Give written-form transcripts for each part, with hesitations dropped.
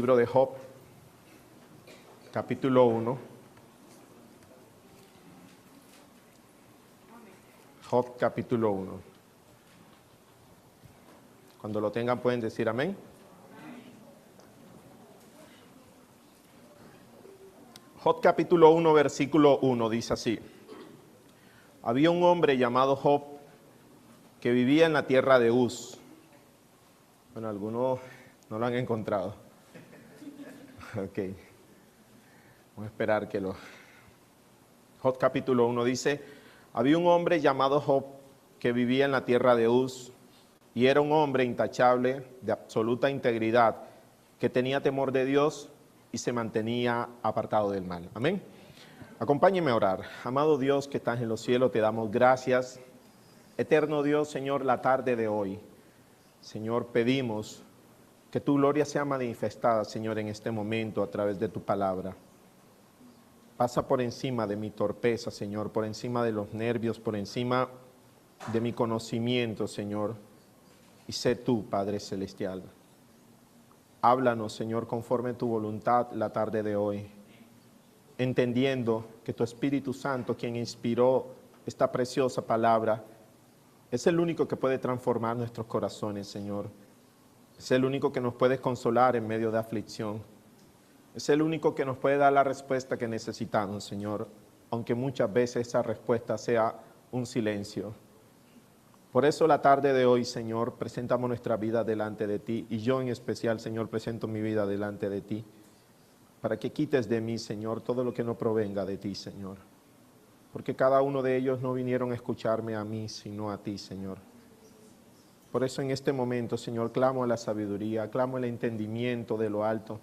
libro de Job, capítulo 1. Job, capítulo 1. Cuando lo tengan pueden decir amén. Job, capítulo 1, versículo 1, dice así. Había un hombre llamado Job que vivía en la tierra de Uz. Bueno, algunos no lo han encontrado. Ok. Vamos a esperar que lo... Job capítulo 1 dice, había un hombre llamado Job que vivía en la tierra de Uz y era un hombre intachable, de absoluta integridad, que tenía temor de Dios y se mantenía apartado del mal. Amén. Acompáñeme a orar. Amado Dios que estás en los cielos, te damos gracias. Eterno Dios, Señor, la tarde de hoy, Señor, pedimos que tu gloria sea manifestada, Señor, en este momento a través de tu palabra. Pasa por encima de mi torpeza, Señor, por encima de los nervios, por encima de mi conocimiento, Señor, y sé tú, Padre Celestial. Háblanos, Señor, conforme a tu voluntad la tarde de hoy, entendiendo que tu Espíritu Santo, quien inspiró esta preciosa palabra, es el único que puede transformar nuestros corazones, Señor. Es el único que nos puede consolar en medio de aflicción. Es el único que nos puede dar la respuesta que necesitamos, Señor, aunque muchas veces esa respuesta sea un silencio. Por eso la tarde de hoy, Señor, presentamos nuestra vida delante de ti, y yo en especial, Señor, presento mi vida delante de ti, para que quites de mí, Señor, todo lo que no provenga de ti, Señor. Porque cada uno de ellos no vinieron a escucharme a mí, sino a ti, Señor. Por eso en este momento, Señor, clamo a la sabiduría, clamo el entendimiento de lo alto,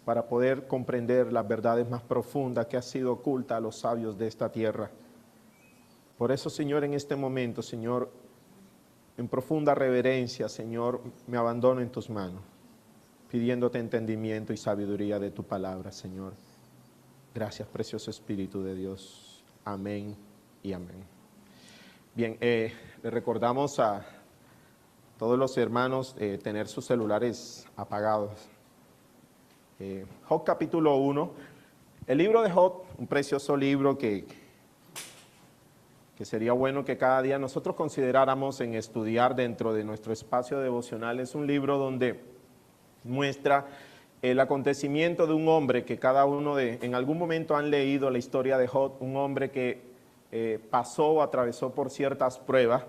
para poder comprender las verdades más profundas que ha sido oculta a los sabios de esta tierra. Por eso, Señor, en este momento, Señor, en profunda reverencia, Señor, me abandono en tus manos, pidiéndote entendimiento y sabiduría de tu palabra, Señor. Gracias, precioso Espíritu de Dios. Amén y amén. Bien, le recordamos a todos los hermanos tener sus celulares apagados. Job capítulo 1, el libro de Job, un precioso libro que sería bueno que cada día nosotros consideráramos en estudiar dentro de nuestro espacio devocional. Es un libro donde muestra el acontecimiento de un hombre que cada uno en algún momento han leído la historia de Job, un hombre que pasó o atravesó por ciertas pruebas,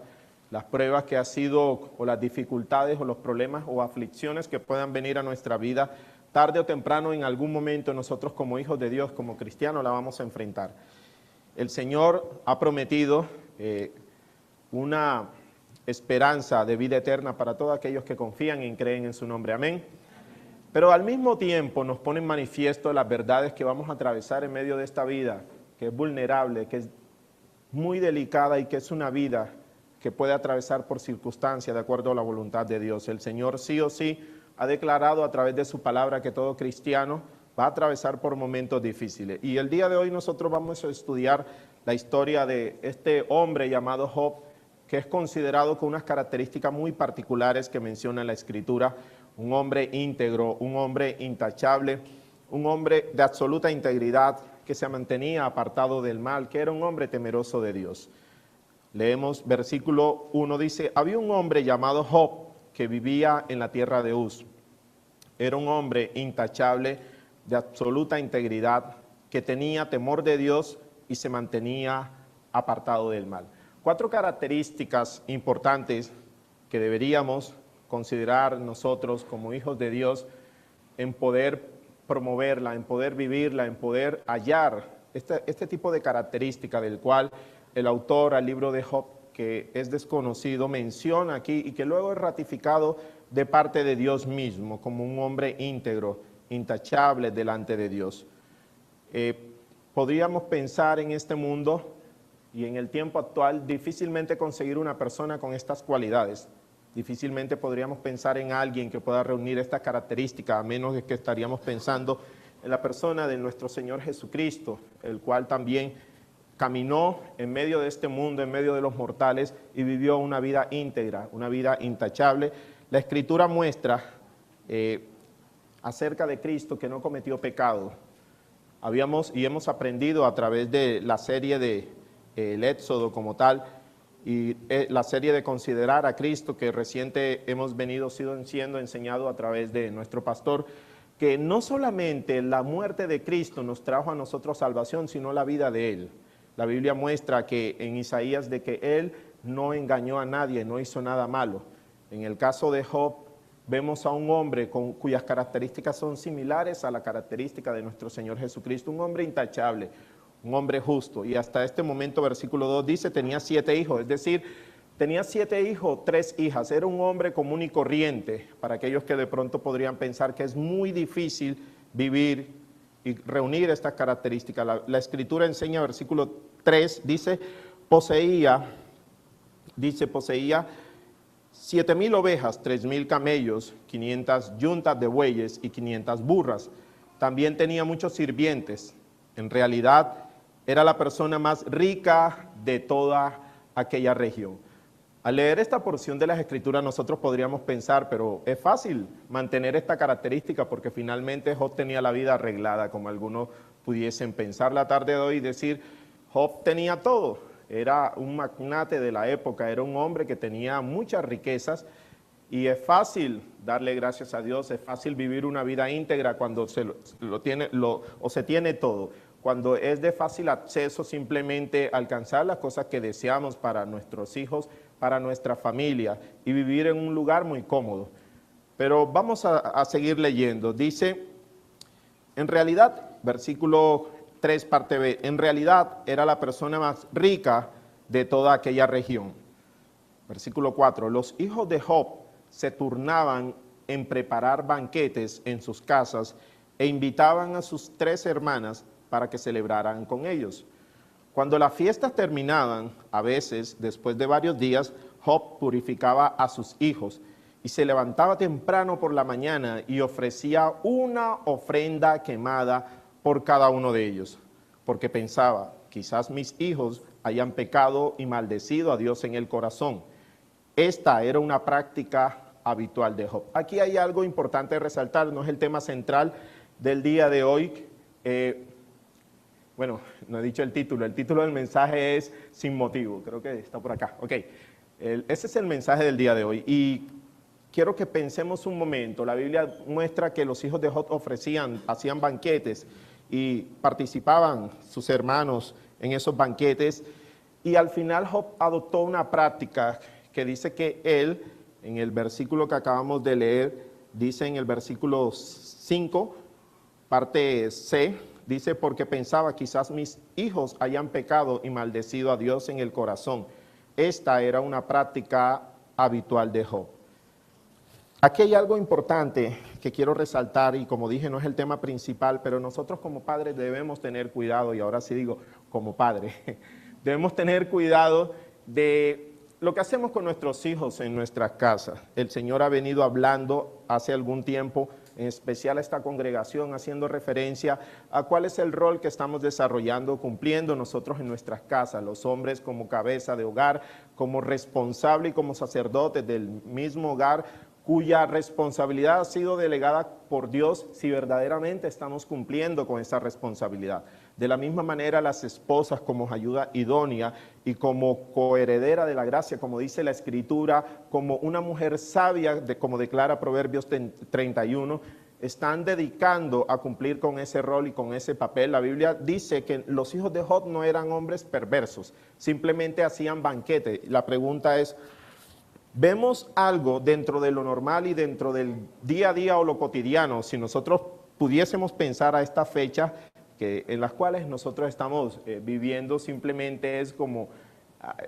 las pruebas que ha sido, o las dificultades, o los problemas, o aflicciones que puedan venir a nuestra vida, tarde o temprano, en algún momento nosotros como hijos de Dios, como cristianos, la vamos a enfrentar. El Señor ha prometido una esperanza de vida eterna para todos aquellos que confían y creen en su nombre. Amén. Pero al mismo tiempo nos pone en manifiesto las verdades que vamos a atravesar en medio de esta vida, que es vulnerable, que es muy delicada y que es una vida que puede atravesar por circunstancias de acuerdo a la voluntad de Dios. El Señor sí o sí ha declarado a través de su palabra que todo cristiano va a atravesar por momentos difíciles. Y el día de hoy nosotros vamos a estudiar la historia de este hombre llamado Job, que es considerado con unas características muy particulares que menciona la Escritura. Un hombre íntegro, un hombre intachable, un hombre de absoluta integridad, que se mantenía apartado del mal, que era un hombre temeroso de Dios. Leemos versículo 1, dice, había un hombre llamado Job que vivía en la tierra de Uz. Era un hombre intachable, de absoluta integridad, que tenía temor de Dios y se mantenía apartado del mal. 4 características importantes que deberíamos considerar nosotros como hijos de Dios en poder promoverla, en poder vivirla, en poder hallar este tipo de características del cual el autor al libro de Job, que es desconocido, menciona aquí y que luego es ratificado de parte de Dios mismo como un hombre íntegro, intachable delante de Dios. Podríamos pensar en este mundo y en el tiempo actual difícilmente conseguir una persona con estas cualidades. Difícilmente podríamos pensar en alguien que pueda reunir estas características, a menos de que estaríamos pensando en la persona de nuestro Señor Jesucristo, el cual también caminó en medio de este mundo, en medio de los mortales, y vivió una vida íntegra, una vida intachable. La Escritura muestra acerca de Cristo que no cometió pecado. Habíamos y hemos aprendido a través de la serie de el Éxodo como tal, y la serie de considerar a Cristo que reciente hemos siendo enseñado a través de nuestro pastor, que no solamente la muerte de Cristo nos trajo a nosotros salvación, sino la vida de Él. La Biblia muestra que en Isaías de que Él no engañó a nadie, no hizo nada malo. En el caso de Job, vemos a un hombre cuyas características son similares a la característica de nuestro Señor Jesucristo, un hombre intachable, un hombre justo. Y hasta este momento, versículo 2 dice, tenía 7 hijos, es decir, tenía 7 hijos, 3 hijas. Era un hombre común y corriente, para aquellos que de pronto podrían pensar que es muy difícil vivir y reunir estas características. La Escritura enseña, versículo 3, dice, poseía 7,000 ovejas, 3,000 camellos, 500 yuntas de bueyes y 500 burras. También tenía muchos sirvientes. En realidad, era la persona más rica de toda aquella región. Al leer esta porción de las Escrituras, nosotros podríamos pensar, pero es fácil mantener esta característica porque finalmente Job tenía la vida arreglada, como algunos pudiesen pensar la tarde de hoy y decir, Job tenía todo. Era un magnate de la época, era un hombre que tenía muchas riquezas y es fácil darle gracias a Dios, es fácil vivir una vida íntegra cuando se tiene todo, cuando es de fácil acceso simplemente alcanzar las cosas que deseamos para nuestros hijos, para nuestra familia y vivir en un lugar muy cómodo. Pero vamos a seguir leyendo. Dice, en realidad, versículo 3, parte B, en realidad era la persona más rica de toda aquella región. Versículo 4, los hijos de Job se turnaban en preparar banquetes en sus casas e invitaban a sus 3 hermanas para que celebraran con ellos. Cuando las fiestas terminaban, a veces, después de varios días, Job purificaba a sus hijos y se levantaba temprano por la mañana y ofrecía una ofrenda quemada por cada uno de ellos, porque pensaba, quizás mis hijos hayan pecado y maldecido a Dios en el corazón. Esta era una práctica habitual de Job. Aquí hay algo importante de resaltar, no es el tema central del día de hoy. Bueno, no he dicho el título del mensaje es Sin Motivo, creo que está por acá. Ok, ese es el mensaje del día de hoy y quiero que pensemos un momento. La Biblia muestra que los hijos de Job hacían banquetes y participaban sus hermanos en esos banquetes y al final Job adoptó una práctica que dice que él, en el versículo que acabamos de leer, dice en el versículo 5, parte C, dice, porque pensaba, quizás mis hijos hayan pecado y maldecido a Dios en el corazón. Esta era una práctica habitual de Job. Aquí hay algo importante que quiero resaltar y como dije no es el tema principal, pero nosotros como padres debemos tener cuidado, y ahora sí digo como padre, debemos tener cuidado de lo que hacemos con nuestros hijos en nuestras casas. El Señor ha venido hablando hace algún tiempo, en especial a esta congregación, haciendo referencia a cuál es el rol que estamos desarrollando, cumpliendo nosotros en nuestras casas, los hombres como cabeza de hogar, como responsable y como sacerdotes del mismo hogar, cuya responsabilidad ha sido delegada por Dios si verdaderamente estamos cumpliendo con esa responsabilidad. De la misma manera las esposas como ayuda idónea y como coheredera de la gracia, como dice la Escritura, como una mujer sabia, como declara Proverbios 31, están dedicando a cumplir con ese rol y con ese papel. La Biblia dice que los hijos de Job no eran hombres perversos, simplemente hacían banquete. La pregunta es, ¿vemos algo dentro de lo normal y dentro del día a día o lo cotidiano, si nosotros pudiésemos pensar a esta fecha en las cuales nosotros estamos viviendo, simplemente es como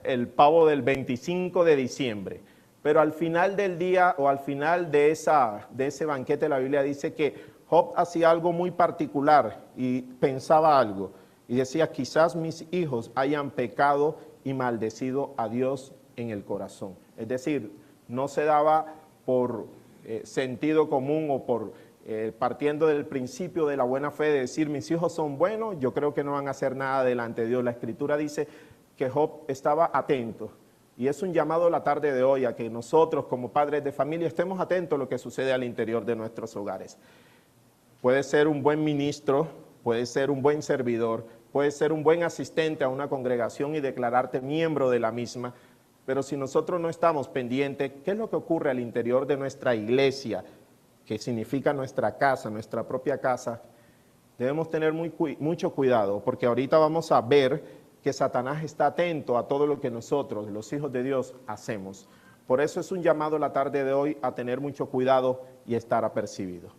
el pavo del 25 de diciembre? Pero al final del día o al final de ese banquete, la Biblia dice que Job hacía algo muy particular y pensaba algo. Y decía, quizás mis hijos hayan pecado y maldecido a Dios en el corazón. Es decir, no se daba por sentido común o por partiendo del principio de la buena fe de decir, mis hijos son buenos, yo creo que no van a hacer nada delante de Dios. La Escritura dice que Job estaba atento. Y es un llamado la tarde de hoy a que nosotros como padres de familia estemos atentos a lo que sucede al interior de nuestros hogares. puede ser un buen ministro, puede ser un buen servidor, puede ser un buen asistente a una congregación y declararte miembro de la misma, pero si nosotros no estamos pendientes, ¿qué es lo que ocurre al interior de nuestra iglesia? Que significa nuestra casa, nuestra propia casa. Debemos tener mucho cuidado, porque ahorita vamos a ver que Satanás está atento a todo lo que nosotros, los hijos de Dios, hacemos. Por eso es un llamado la tarde de hoy a tener mucho cuidado y estar apercibido.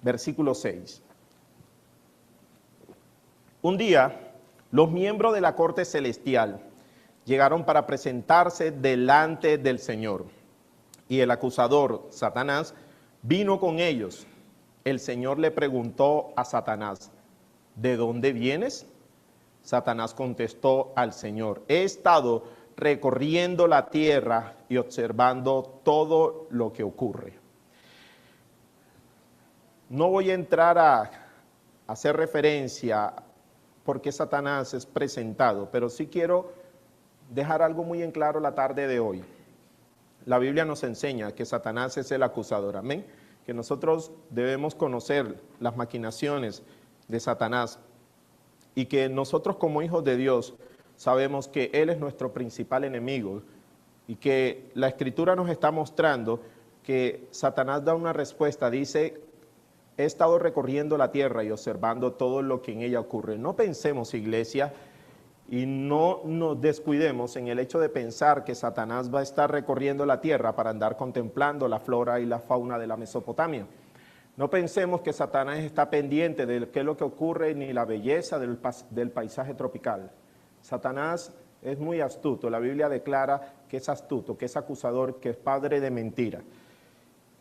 Versículo 6. Un día, los miembros de la corte celestial llegaron para presentarse delante del Señor. Y el acusador, Satanás, vino con ellos. El Señor le preguntó a Satanás, ¿de dónde vienes? Satanás contestó al Señor, he estado recorriendo la tierra y observando todo lo que ocurre. No voy a entrar a hacer referencia porque Satanás es presentado, pero sí quiero dejar algo muy en claro la tarde de hoy. La Biblia nos enseña que Satanás es el acusador, amén, que nosotros debemos conocer las maquinaciones de Satanás y que nosotros como hijos de Dios sabemos que Él es nuestro principal enemigo y que la Escritura nos está mostrando que Satanás da una respuesta, dice, he estado recorriendo la tierra y observando todo lo que en ella ocurre. No pensemos, iglesia, y no nos descuidemos en el hecho de pensar que Satanás va a estar recorriendo la tierra para andar contemplando la flora y la fauna de la Mesopotamia. No pensemos que Satanás está pendiente de qué es lo que ocurre ni la belleza del paisaje tropical. Satanás es muy astuto. La Biblia declara que es astuto, que es acusador, que es padre de mentira.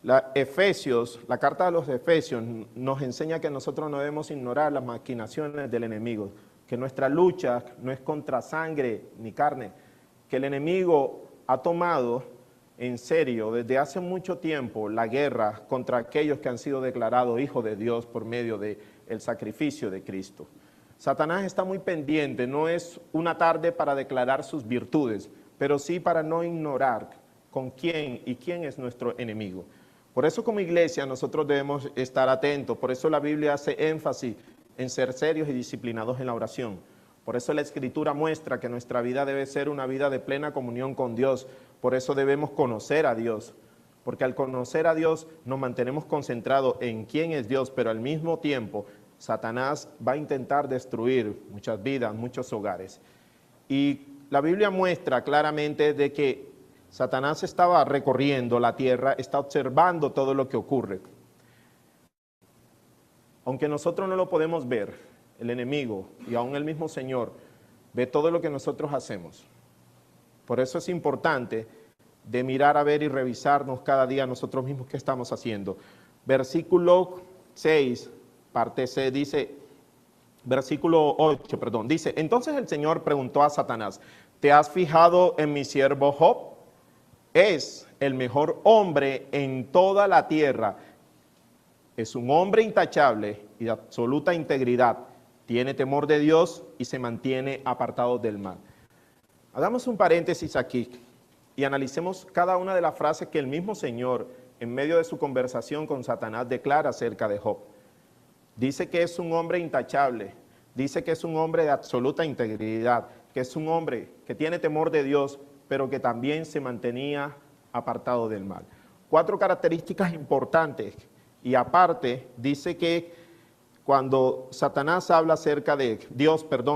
La carta de los Efesios nos enseña que nosotros no debemos ignorar las maquinaciones del enemigo, que nuestra lucha no es contra sangre ni carne, que el enemigo ha tomado en serio desde hace mucho tiempo la guerra contra aquellos que han sido declarados hijos de Dios por medio del sacrificio de Cristo. Satanás está muy pendiente, no es una tarde para declarar sus virtudes, pero sí para no ignorar con quién y quién es nuestro enemigo. Por eso como iglesia nosotros debemos estar atentos, por eso la Biblia hace énfasis en ser serios y disciplinados en la oración. Por eso la Escritura muestra que nuestra vida debe ser una vida de plena comunión con Dios. Por eso debemos conocer a Dios, porque al conocer a Dios nos mantenemos concentrados en quién es Dios, pero al mismo tiempo Satanás va a intentar destruir muchas vidas, muchos hogares. Y la Biblia muestra claramente de que Satanás estaba recorriendo la tierra, está observando todo lo que ocurre. Aunque nosotros no lo podemos ver, el enemigo y aún el mismo Señor ve todo lo que nosotros hacemos. Por eso es importante de mirar a ver y revisarnos cada día nosotros mismos qué estamos haciendo. Versículo 6, parte C, dice, versículo 8, perdón, dice, entonces el Señor preguntó a Satanás, ¿te has fijado en mi siervo Job? Es el mejor hombre en toda la tierra. Es un hombre intachable y de absoluta integridad. Tiene temor de Dios y se mantiene apartado del mal. Hagamos un paréntesis aquí y analicemos cada una de las frases que el mismo Señor, en medio de su conversación con Satanás, declara acerca de Job. Dice que es un hombre intachable, dice que es un hombre de absoluta integridad, que es un hombre que tiene temor de Dios, pero que también se mantenía apartado del mal. 4 características importantes, y aparte dice que cuando Satanás habla acerca de,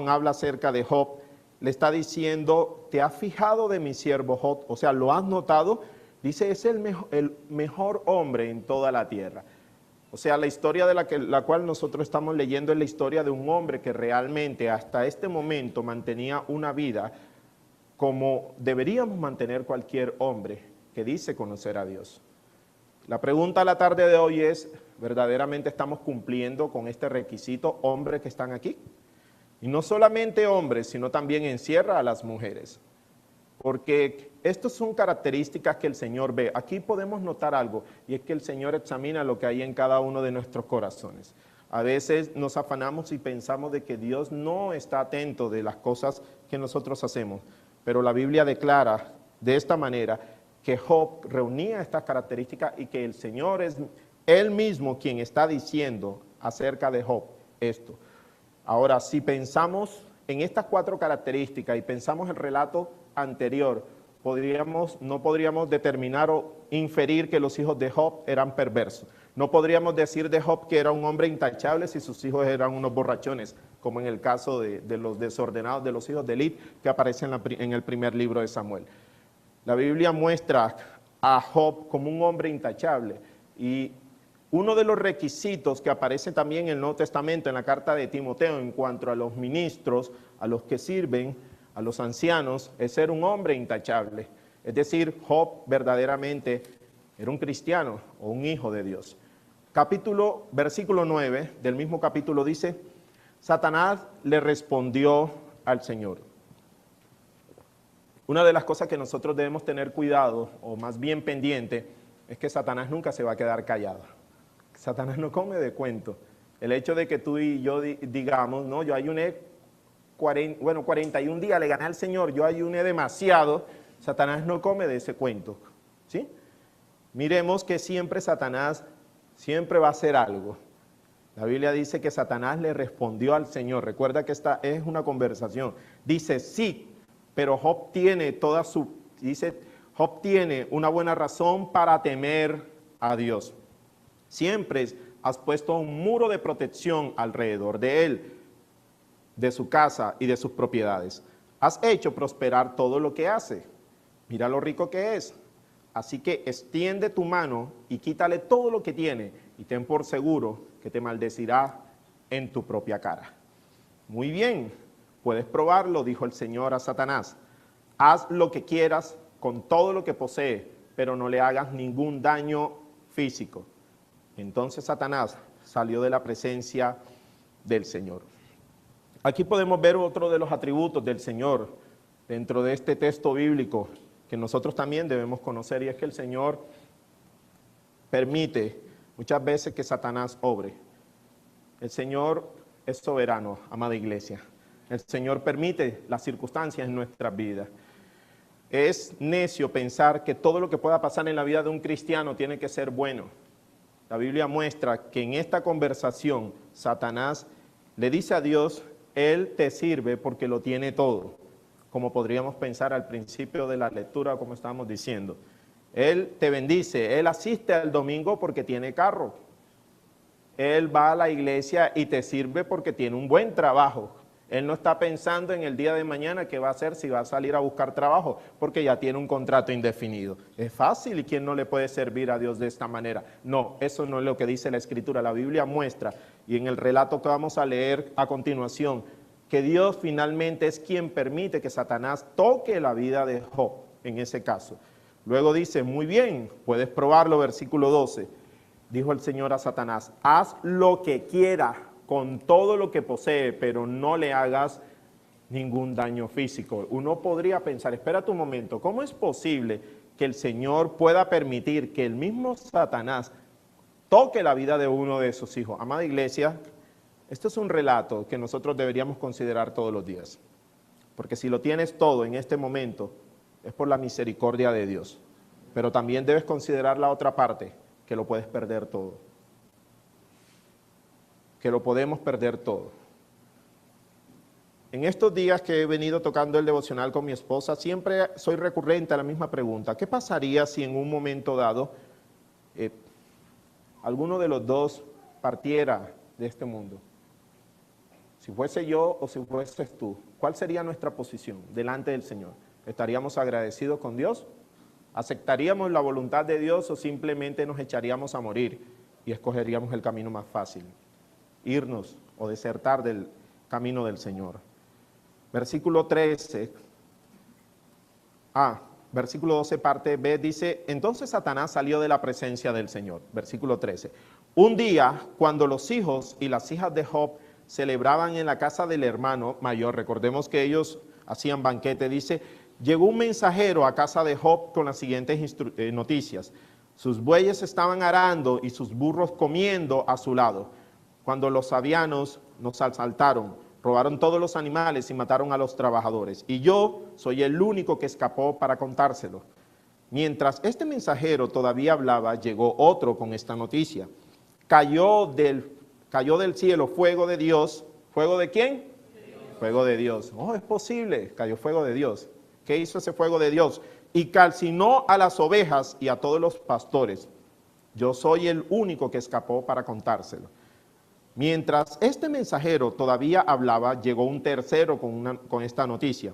habla acerca de Job, le está diciendo, ¿te has fijado de mi siervo Job? O sea, ¿lo has notado? Dice, es el mejor hombre en toda la tierra. O sea, la historia de la cual nosotros estamos leyendo es la historia de un hombre que realmente hasta este momento mantenía una vida como deberíamos mantener cualquier hombre que dice conocer a Dios. La pregunta a la tarde de hoy es, ¿verdaderamente estamos cumpliendo con este requisito, hombres que están aquí? Y no solamente hombres, sino también encierra a las mujeres. Porque estas son características que el Señor ve. Aquí podemos notar algo, y es que el Señor examina lo que hay en cada uno de nuestros corazones. A veces nos afanamos y pensamos de que Dios no está atento de las cosas que nosotros hacemos. Pero la Biblia declara de esta manera que Job reunía estas características y que el Señor es él mismo quien está diciendo acerca de Job esto. Ahora, si pensamos en estas 4 características y pensamos el relato anterior, no podríamos determinar o inferir que los hijos de Job eran perversos. No podríamos decir de Job que era un hombre intachable si sus hijos eran unos borrachones, como en el caso de los desordenados de los hijos de Elí, que aparece en el primer libro de Samuel. La Biblia muestra a Job como un hombre intachable, y uno de los requisitos que aparece también en el Nuevo Testamento, en la carta de Timoteo, en cuanto a los ministros, a los que sirven, a los ancianos, es ser un hombre intachable. Es decir, Job verdaderamente era un cristiano o un hijo de Dios. Versículo 9 del mismo capítulo dice: Satanás le respondió al Señor. Una de las cosas que nosotros debemos tener cuidado, o más bien pendiente, es que Satanás nunca se va a quedar callado. Satanás no come de cuento. El hecho de que tú y yo digamos, no, yo ayuné 41 días, le gané al Señor, yo ayuné demasiado, Satanás no come de ese cuento, ¿sí? Miremos que siempre Satanás siempre va a hacer algo. La Biblia dice que Satanás le respondió al Señor. Recuerda que esta es una conversación. Dice sí, pero Job tiene Job tiene una buena razón para temer a Dios. Siempre has puesto un muro de protección alrededor de él, de su casa y de sus propiedades. Has hecho prosperar todo lo que hace. Mira lo rico que es. Así que extiende tu mano y quítale todo lo que tiene, y ten por seguro que te maldecirá en tu propia cara. Muy bien, puedes probarlo, dijo el Señor a Satanás. Haz lo que quieras con todo lo que posee, pero no le hagas ningún daño físico. Entonces Satanás salió de la presencia del Señor. Aquí podemos ver otro de los atributos del Señor dentro de este texto bíblico que nosotros también debemos conocer, y es que el Señor permite muchas veces que Satanás obre. El Señor es soberano, amada iglesia. El Señor permite las circunstancias en nuestras vidas. Es necio pensar que todo lo que pueda pasar en la vida de un cristiano tiene que ser bueno. La Biblia muestra que en esta conversación Satanás le dice a Dios: Él te sirve porque lo tiene todo, como podríamos pensar al principio de la lectura, como estábamos diciendo. Él te bendice, Él asiste al domingo porque tiene carro. Él va a la iglesia y te sirve porque tiene un buen trabajo. Él no está pensando en el día de mañana qué va a hacer, si va a salir a buscar trabajo, porque ya tiene un contrato indefinido. Es fácil, ¿y quién no le puede servir a Dios de esta manera? No, eso no es lo que dice la Escritura. La Biblia muestra, y en el relato que vamos a leer a continuación, que Dios finalmente es quien permite que Satanás toque la vida de Job, en ese caso. Luego dice: muy bien, puedes probarlo, versículo 12. Dijo el Señor a Satanás: haz lo que quieras con todo lo que posee, pero no le hagas ningún daño físico. Uno podría pensar, espérate un momento, ¿cómo es posible que el Señor pueda permitir que el mismo Satanás toque la vida de uno de sus hijos? Amada iglesia, esto es un relato que nosotros deberíamos considerar todos los días, porque si lo tienes todo en este momento, es por la misericordia de Dios, pero también debes considerar la otra parte, que lo puedes perder todo, que lo podemos perder todo. En estos días que he venido tocando el devocional con mi esposa, siempre soy recurrente a la misma pregunta: ¿qué pasaría si en un momento dado alguno de los dos partiera de este mundo? Si fuese yo o si fueses tú, ¿cuál sería nuestra posición delante del Señor? ¿Estaríamos agradecidos con Dios? ¿Aceptaríamos la voluntad de Dios o simplemente nos echaríamos a morir y escogeríamos el camino más fácil? Irnos o desertar del camino del Señor. Versículo 13. Versículo 12, parte B, dice: entonces Satanás salió de la presencia del Señor. Versículo 13. Un día, cuando los hijos y las hijas de Job celebraban en la casa del hermano mayor, recordemos que ellos hacían banquete, dice: llegó un mensajero a casa de Job con las siguientes noticias: sus bueyes estaban arando y sus burros comiendo a su lado, cuando los sabianos nos asaltaron, robaron todos los animales y mataron a los trabajadores, y yo soy el único que escapó para contárselo. Mientras este mensajero todavía hablaba, llegó otro con esta noticia: cayó del cielo fuego de Dios. ¿Fuego de quién? Fuego de Dios. Oh, es posible, cayó fuego de Dios. ¿Qué hizo ese fuego de Dios? Y calcinó a las ovejas y a todos los pastores. Yo soy el único que escapó para contárselo. Mientras este mensajero todavía hablaba, llegó un tercero con esta noticia.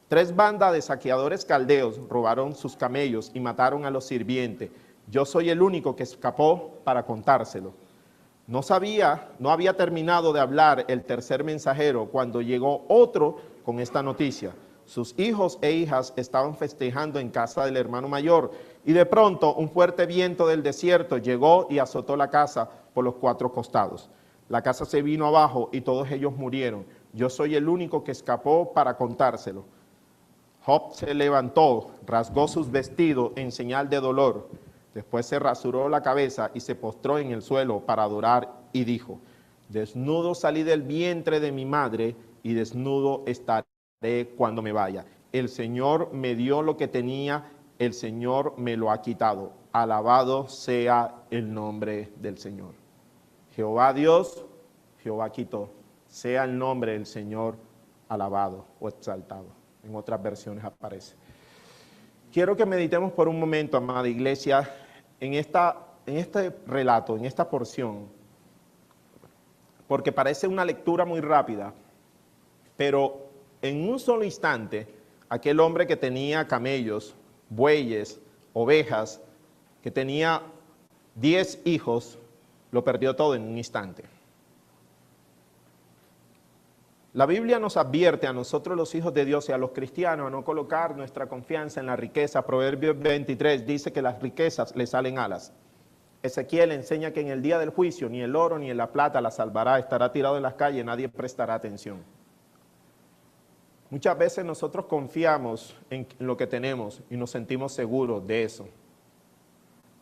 3 bandas de saqueadores caldeos robaron sus camellos y mataron a los sirvientes. Yo soy el único que escapó para contárselo. No había terminado de hablar el tercer mensajero cuando llegó otro con esta noticia. Sus hijos e hijas estaban festejando en casa del hermano mayor y de pronto un fuerte viento del desierto llegó y azotó la casa por los 4 costados. La casa se vino abajo y todos ellos murieron. Yo soy el único que escapó para contárselo. Job se levantó, rasgó sus vestidos en señal de dolor. Después se rasuró la cabeza y se postró en el suelo para adorar y dijo: desnudo salí del vientre de mi madre y desnudo estaré cuando me vaya. El Señor me dio lo que tenía, el Señor me lo ha quitado. Alabado sea el nombre del Señor. Jehová Dios, Jehová quitó. Sea el nombre del Señor alabado o exaltado. En otras versiones aparece. Quiero que meditemos por un momento, amada iglesia, en este relato, en esta porción, porque parece una lectura muy rápida, pero en un solo instante, aquel hombre que tenía camellos, bueyes, ovejas, que tenía 10 hijos, lo perdió todo en un instante. La Biblia nos advierte a nosotros los hijos de Dios y a los cristianos a no colocar nuestra confianza en la riqueza. Proverbios 23 dice que las riquezas le salen alas. Ezequiel enseña que en el día del juicio ni el oro ni la plata la salvará, estará tirado en las calles, nadie prestará atención. Muchas veces nosotros confiamos en lo que tenemos y nos sentimos seguros de eso.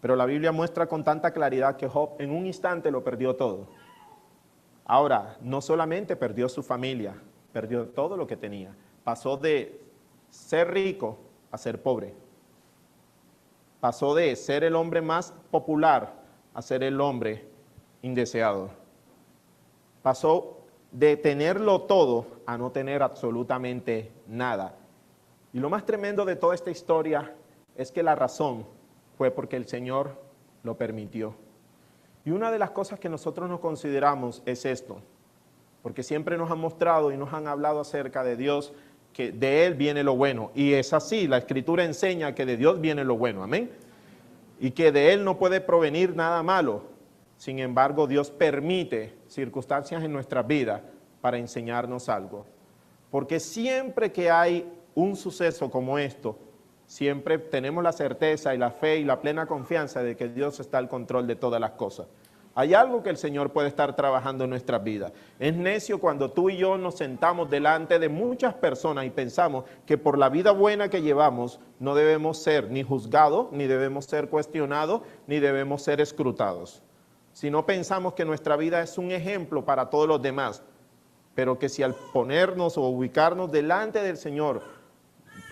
Pero la Biblia muestra con tanta claridad que Job en un instante lo perdió todo. Ahora, no solamente perdió su familia, perdió todo lo que tenía. Pasó de ser rico a ser pobre. Pasó de ser el hombre más popular a ser el hombre indeseado. Pasó de tenerlo todo a no tener absolutamente nada. Y lo más tremendo de toda esta historia es que la razón fue porque el Señor lo permitió. Y una de las cosas que nosotros nos consideramos es esto, porque siempre nos han mostrado y nos han hablado acerca de Dios, que de Él viene lo bueno. Y es así, la Escritura enseña que de Dios viene lo bueno, amén. Y que de Él no puede provenir nada malo. Sin embargo, Dios permite circunstancias en nuestras vidas para enseñarnos algo. Porque siempre que hay un suceso como esto, siempre tenemos la certeza y la fe y la plena confianza de que Dios está al control de todas las cosas. Hay algo que el Señor puede estar trabajando en nuestras vidas. Es necio cuando tú y yo nos sentamos delante de muchas personas y pensamos que por la vida buena que llevamos no debemos ser ni juzgados, ni debemos ser cuestionados, ni debemos ser escrutados. Si no pensamos que nuestra vida es un ejemplo para todos los demás, pero que si al ponernos o ubicarnos delante del Señor,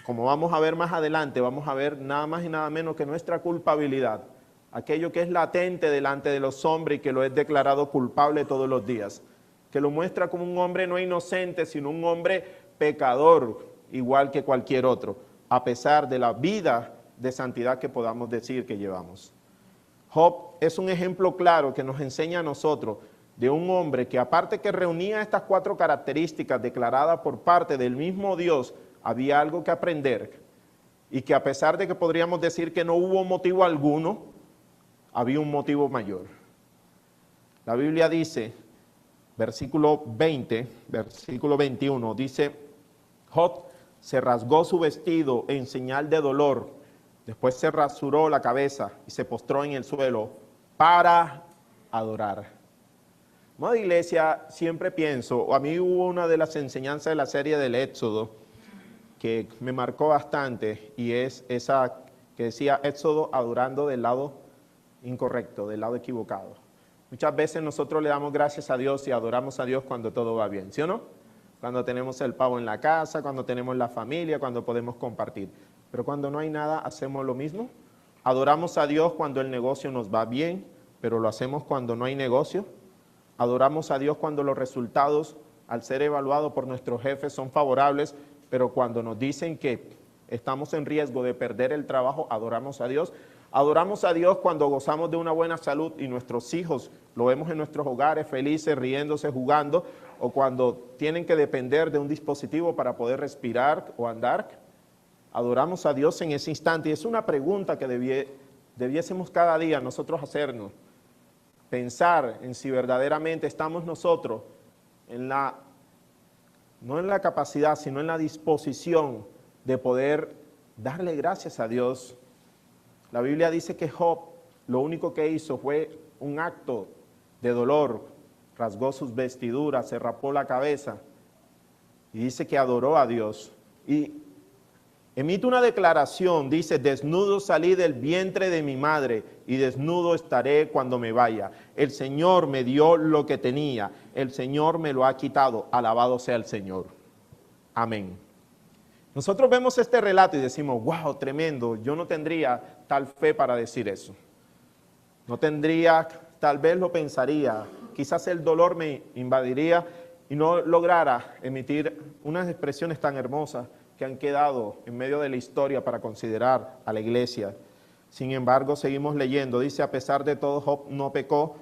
como vamos a ver más adelante, vamos a ver nada más y nada menos que nuestra culpabilidad, aquello que es latente delante de los hombres y que lo es declarado culpable todos los días, que lo muestra como un hombre no inocente, sino un hombre pecador, igual que cualquier otro, a pesar de la vida de santidad que podamos decir que llevamos. Job es un ejemplo claro que nos enseña a nosotros de un hombre que, aparte que reunía estas 4 características declaradas por parte del mismo Dios, había algo que aprender, y que a pesar de que podríamos decir que no hubo motivo alguno, había un motivo mayor. La Biblia dice, versículo 20, versículo 21, dice: Job se rasgó su vestido en señal de dolor, después se rasuró la cabeza y se postró en el suelo para adorar. Amada iglesia, siempre pienso, a mí hubo una de las enseñanzas de la serie del Éxodo que me marcó bastante, y es esa que decía: Éxodo adorando del lado incorrecto, del lado equivocado. Muchas veces nosotros le damos gracias a Dios y adoramos a Dios cuando todo va bien, ¿sí o no? Cuando tenemos el pavo en la casa, cuando tenemos la familia, cuando podemos compartir. Pero cuando no hay nada, ¿hacemos lo mismo? Adoramos a Dios cuando el negocio nos va bien, pero lo hacemos cuando no hay negocio. Adoramos a Dios cuando los resultados, al ser evaluados por nuestros jefes, son favorables, pero cuando nos dicen que estamos en riesgo de perder el trabajo, adoramos a Dios. Adoramos a Dios cuando gozamos de una buena salud y nuestros hijos lo vemos en nuestros hogares felices, riéndose, jugando, o cuando tienen que depender de un dispositivo para poder respirar o andar. Adoramos a Dios en ese instante, y es una pregunta que debiésemos cada día nosotros hacernos. Pensar en si verdaderamente estamos nosotros no en la capacidad, sino en la disposición de poder darle gracias a Dios. La Biblia dice que Job lo único que hizo fue un acto de dolor, rasgó sus vestiduras, se rapó la cabeza y dice que adoró a Dios. Y emite una declaración, dice: desnudo salí del vientre de mi madre y desnudo estaré cuando me vaya. El Señor me dio lo que tenía, el Señor me lo ha quitado, alabado sea el Señor. Amén. Nosotros vemos este relato y decimos: wow, tremendo, yo no tendría tal fe para decir eso. No tendría, tal vez lo pensaría, quizás el dolor me invadiría y no lograra emitir unas expresiones tan hermosas que han quedado en medio de la historia para considerar a la iglesia. Sin embargo, seguimos leyendo. Dice: a pesar de todo, Job no pecó,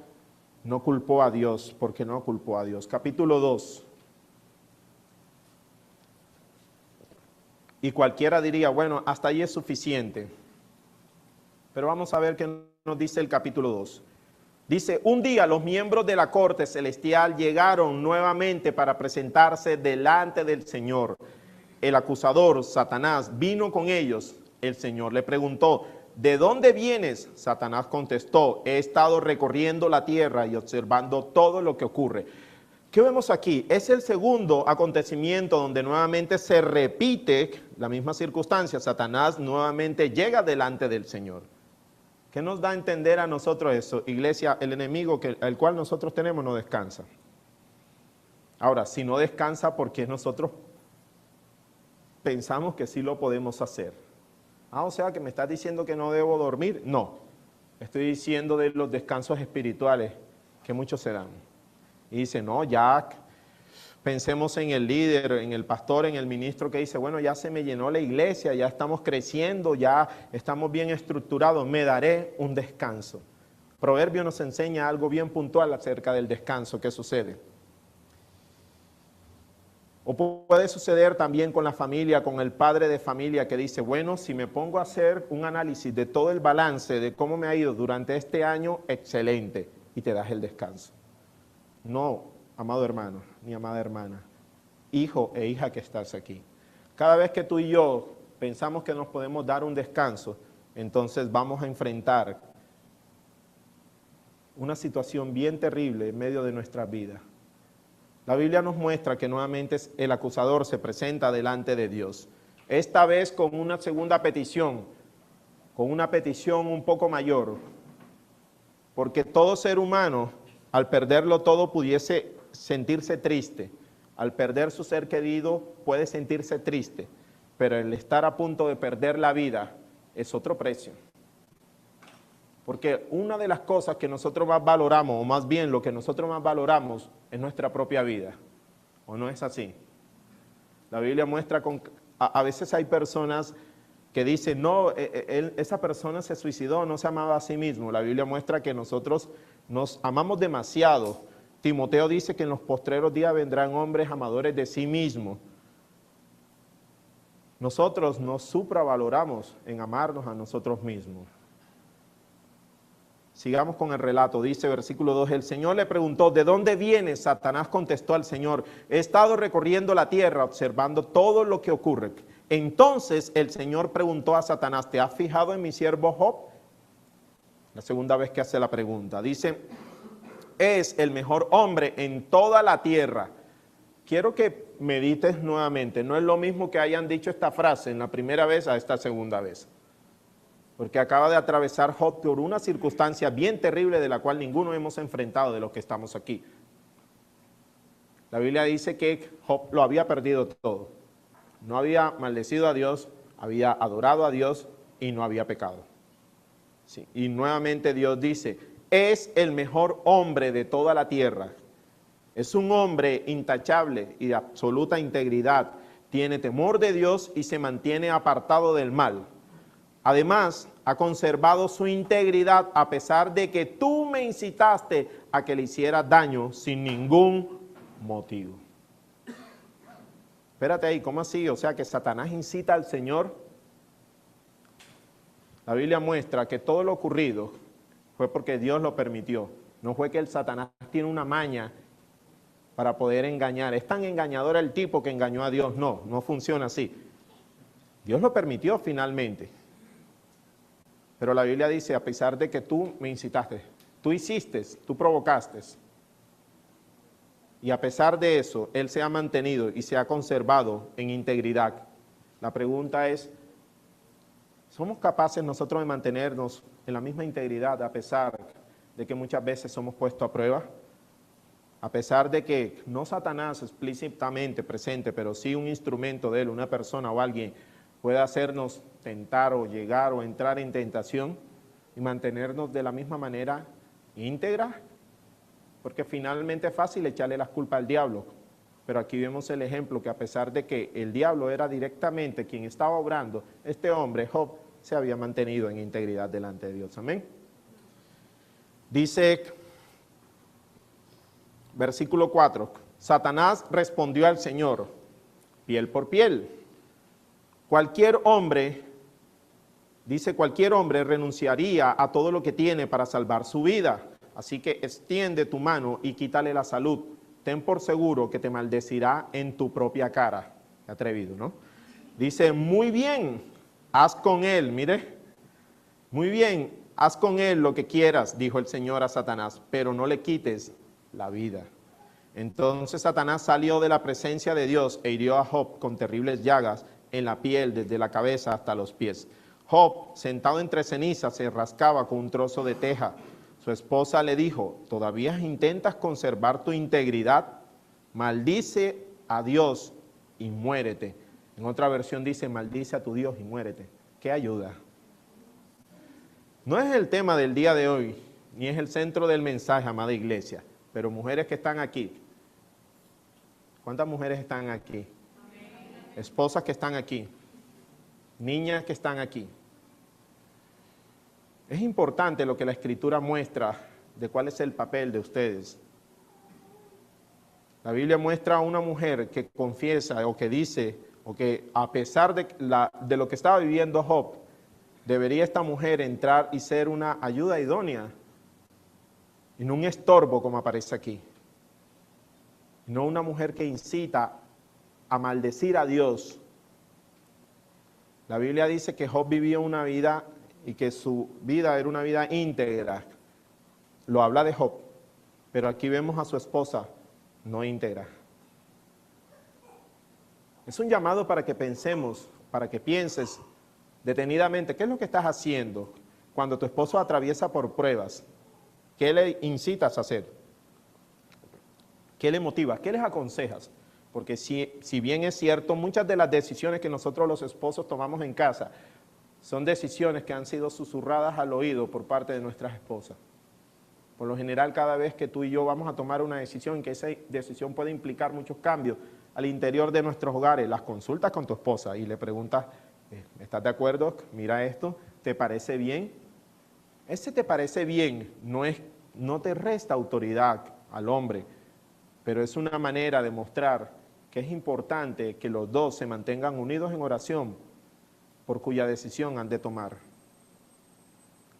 no culpó a Dios, porque no culpó a Dios. Capítulo 2. Y cualquiera diría: bueno, hasta ahí es suficiente. Pero vamos a ver qué nos dice el capítulo 2. Dice: un día los miembros de la corte celestial llegaron nuevamente para presentarse delante del Señor. El acusador, Satanás, vino con ellos. El Señor le preguntó: ¿de dónde vienes? Satanás contestó: he estado recorriendo la tierra y observando todo lo que ocurre. ¿Qué vemos aquí? Es el segundo acontecimiento donde nuevamente se repite la misma circunstancia. Satanás nuevamente llega delante del Señor. ¿Qué nos da a entender a nosotros eso? Iglesia, el enemigo el cual nosotros tenemos no descansa. Ahora, si no descansa, ¿por qué nosotros pensamos que sí lo podemos hacer? O sea, que me estás diciendo que no debo dormir. No, estoy diciendo de los descansos espirituales que muchos se dan. Y dice: no, ya pensemos en el líder, en el pastor, en el ministro que dice: bueno, ya se me llenó la iglesia, ya estamos creciendo, ya estamos bien estructurados, me daré un descanso. Proverbio nos enseña algo bien puntual acerca del descanso. ¿Qué sucede? O puede suceder también con la familia, con el padre de familia que dice: bueno, si me pongo a hacer un análisis de todo el balance de cómo me ha ido durante este año, excelente, y te das el descanso. No, amado hermano, ni amada hermana, hijo e hija que estás aquí. Cada vez que tú y yo pensamos que nos podemos dar un descanso, entonces vamos a enfrentar una situación bien terrible en medio de nuestra vida. La Biblia nos muestra que nuevamente el acusador se presenta delante de Dios. Esta vez con una segunda petición, con una petición un poco mayor, porque todo ser humano, al perderlo todo, pudiese sentirse triste. Al perder su ser querido, puede sentirse triste. Pero el estar a punto de perder la vida es otro precio. Porque una de las cosas que nosotros más valoramos, o más bien lo que nosotros más valoramos, es nuestra propia vida. ¿O no es así? La Biblia muestra, a veces hay personas que dicen: no, esa persona se suicidó, no se amaba a sí mismo. La Biblia muestra que nosotros nos amamos demasiado. Timoteo dice que en los postreros días vendrán hombres amadores de sí mismos. Nosotros nos supravaloramos en amarnos a nosotros mismos. Sigamos con el relato. Dice versículo 2: el Señor le preguntó: ¿de dónde vienes? Satanás contestó al Señor: he estado recorriendo la tierra observando todo lo que ocurre. Entonces el Señor preguntó a Satanás: ¿te has fijado en mi siervo Job? La segunda vez que hace la pregunta. Dice: es el mejor hombre en toda la tierra. Quiero que medites nuevamente. No es lo mismo que hayan dicho esta frase en la primera vez a esta segunda vez. Porque acaba de atravesar Job por una circunstancia bien terrible de la cual ninguno hemos enfrentado de los que estamos aquí. La Biblia dice que Job lo había perdido todo. No había maldecido a Dios, había adorado a Dios y no había pecado. Sí. Y nuevamente Dios dice: es el mejor hombre de toda la tierra. Es un hombre intachable y de absoluta integridad. Tiene temor de Dios y se mantiene apartado del mal. Además, ha conservado su integridad a pesar de que tú me incitaste a que le hiciera daño sin ningún motivo. Espérate ahí, ¿cómo así? O sea, que Satanás incita al Señor. La Biblia muestra que todo lo ocurrido fue porque Dios lo permitió. No fue que el Satanás tiene una maña para poder engañar. Es tan engañador el tipo que engañó a Dios. No, no funciona así. Dios lo permitió finalmente. Pero la Biblia dice, a pesar de que tú me incitaste, tú hiciste, tú provocaste. Y a pesar de eso, Él se ha mantenido y se ha conservado en integridad. La pregunta es, ¿somos capaces nosotros de mantenernos en la misma integridad a pesar de que muchas veces somos puestos a prueba? A pesar de que no Satanás explícitamente presente, pero sí un instrumento de Él, una persona o alguien, puede hacernos tentar o llegar o entrar en tentación y mantenernos de la misma manera íntegra, porque finalmente es fácil echarle las culpas al diablo, pero aquí vemos el ejemplo que a pesar de que el diablo era directamente quien estaba obrando, este hombre, Job, se había mantenido en integridad delante de Dios. Amén. Dice, versículo 4, Satanás respondió al Señor, piel por piel. Cualquier hombre, dice, cualquier hombre renunciaría a todo lo que tiene para salvar su vida. Así que extiende tu mano y quítale la salud. Ten por seguro que te maldecirá en tu propia cara. Qué atrevido, ¿no? Dice, muy bien, haz con él, mire. Muy bien, haz con él lo que quieras, dijo el Señor a Satanás, pero no le quites la vida. Entonces Satanás salió de la presencia de Dios e hirió a Job con terribles llagas en la piel desde la cabeza hasta los pies. Job, sentado entre cenizas, se rascaba con un trozo de teja. Su esposa le dijo, ¿todavía intentas conservar tu integridad? Maldice a Dios y muérete. En otra versión dice, maldice a tu Dios y muérete. ¿Qué ayuda? No es el tema del día de hoy, ni es el centro del mensaje, amada iglesia, pero mujeres que están aquí. ¿Cuántas mujeres están aquí? Esposas que están aquí, niñas que están aquí. Es importante lo que la Escritura muestra de cuál es el papel de ustedes. La Biblia muestra a una mujer que confiesa o que dice, o que a pesar de lo que estaba viviendo Job, debería esta mujer entrar y ser una ayuda idónea y no un estorbo como aparece aquí. No una mujer que incita a maldecir a Dios. La Biblia dice que Job vivía una vida y que su vida era una vida íntegra. Lo habla de Job, pero aquí vemos a su esposa no íntegra. Es un llamado para que pensemos, para que pienses detenidamente, ¿qué es lo que estás haciendo cuando tu esposo atraviesa por pruebas? ¿Qué le incitas a hacer? ¿Qué le motivas? ¿Qué les aconsejas? Porque si bien es cierto, muchas de las decisiones que nosotros los esposos tomamos en casa son decisiones que han sido susurradas al oído por parte de nuestras esposas. Por lo general, cada vez que tú y yo vamos a tomar una decisión, que esa decisión puede implicar muchos cambios al interior de nuestros hogares, las consultas con tu esposa y le preguntas, ¿estás de acuerdo? Mira esto, ¿te parece bien? Ese te parece bien no te resta autoridad al hombre, pero es una manera de mostrar que es importante que los dos se mantengan unidos en oración por cuya decisión han de tomar.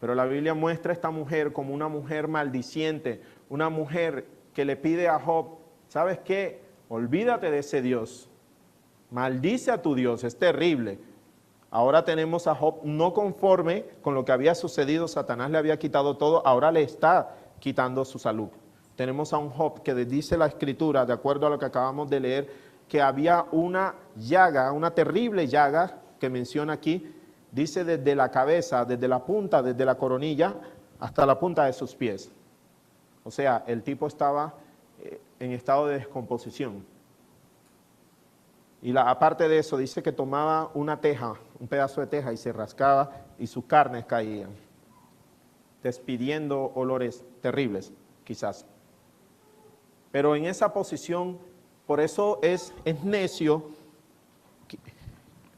Pero la Biblia muestra a esta mujer como una mujer maldiciente, una mujer que le pide a Job, ¿sabes qué? Olvídate de ese Dios, maldice a tu Dios, es terrible. Ahora tenemos a Job no conforme con lo que había sucedido, Satanás le había quitado todo, ahora le está quitando su salud. Tenemos a un Job que dice la Escritura, de acuerdo a lo que acabamos de leer, que había una llaga, una terrible llaga que menciona aquí, dice desde la cabeza, desde la punta, desde la coronilla, hasta la punta de sus pies. O sea, el tipo estaba en estado de descomposición. Y aparte de eso, dice que tomaba una teja, un pedazo de teja y se rascaba y sus carnes caían. despidiendo olores terribles, quizás. Pero en esa posición, por eso es necio,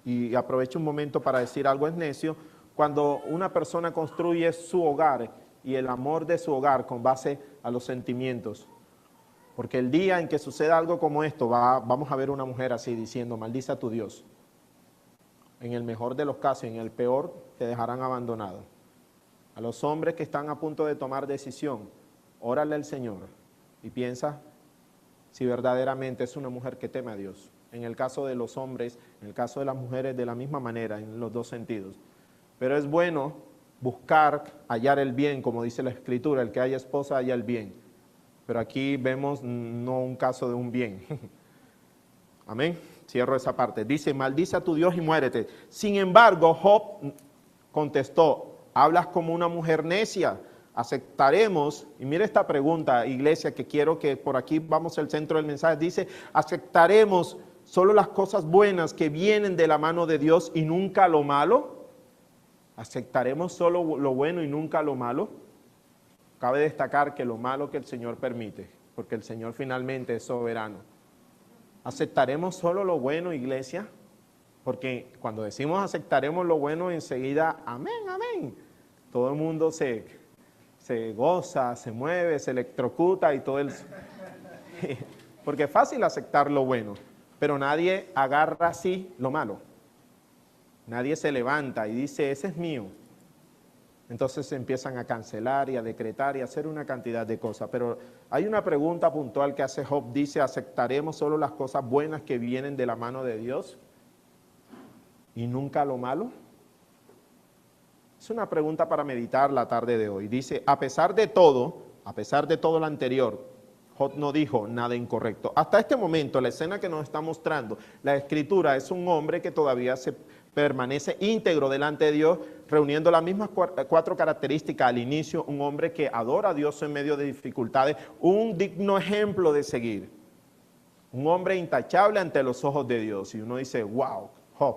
y aprovecho un momento para decir algo, es necio, cuando una persona construye su hogar y el amor de su hogar con base a los sentimientos. Porque el día en que suceda algo como esto, vamos a ver una mujer así diciendo, maldice a tu Dios. En el mejor de los casos, en el peor, te dejarán abandonado. A los hombres que están a punto de tomar decisión, órale al Señor y piensa si verdaderamente es una mujer que teme a Dios. En el caso de los hombres, en el caso de las mujeres, de la misma manera, en los dos sentidos. Pero es bueno buscar, hallar el bien, como dice la Escritura, el que haya esposa, halla el bien. Pero aquí vemos no un caso de un bien. Amén. Cierro esa parte. Dice, maldice a tu Dios y muérete. Sin embargo, Job contestó, hablas como una mujer necia. Aceptaremos, y mire esta pregunta, iglesia, que quiero que por aquí vamos al centro del mensaje. Dice, aceptaremos solo las cosas buenas que vienen de la mano de Dios y nunca lo malo. ¿Aceptaremos solo lo bueno y nunca lo malo? Cabe destacar que lo malo que el Señor permite, porque el Señor finalmente es soberano. ¿Aceptaremos solo lo bueno, iglesia? Porque cuando decimos aceptaremos lo bueno, enseguida, amén, amén. Todo el mundo se goza, se mueve, se electrocuta y todo el... Porque es fácil aceptar lo bueno, pero nadie agarra así lo malo. Nadie se levanta y dice, ese es mío. Entonces se empiezan a cancelar y a decretar y a hacer una cantidad de cosas. Pero hay una pregunta puntual que hace Job, dice, ¿aceptaremos solo las cosas buenas que vienen de la mano de Dios y nunca lo malo? Es una pregunta para meditar la tarde de hoy. Dice, a pesar de todo lo anterior, Job no dijo nada incorrecto. Hasta este momento, la escena que nos está mostrando la Escritura es un hombre que todavía permanece íntegro delante de Dios, reuniendo las mismas cuatro características al inicio, un hombre que adora a Dios en medio de dificultades, un digno ejemplo de seguir, un hombre intachable ante los ojos de Dios. Y uno dice, wow, Job,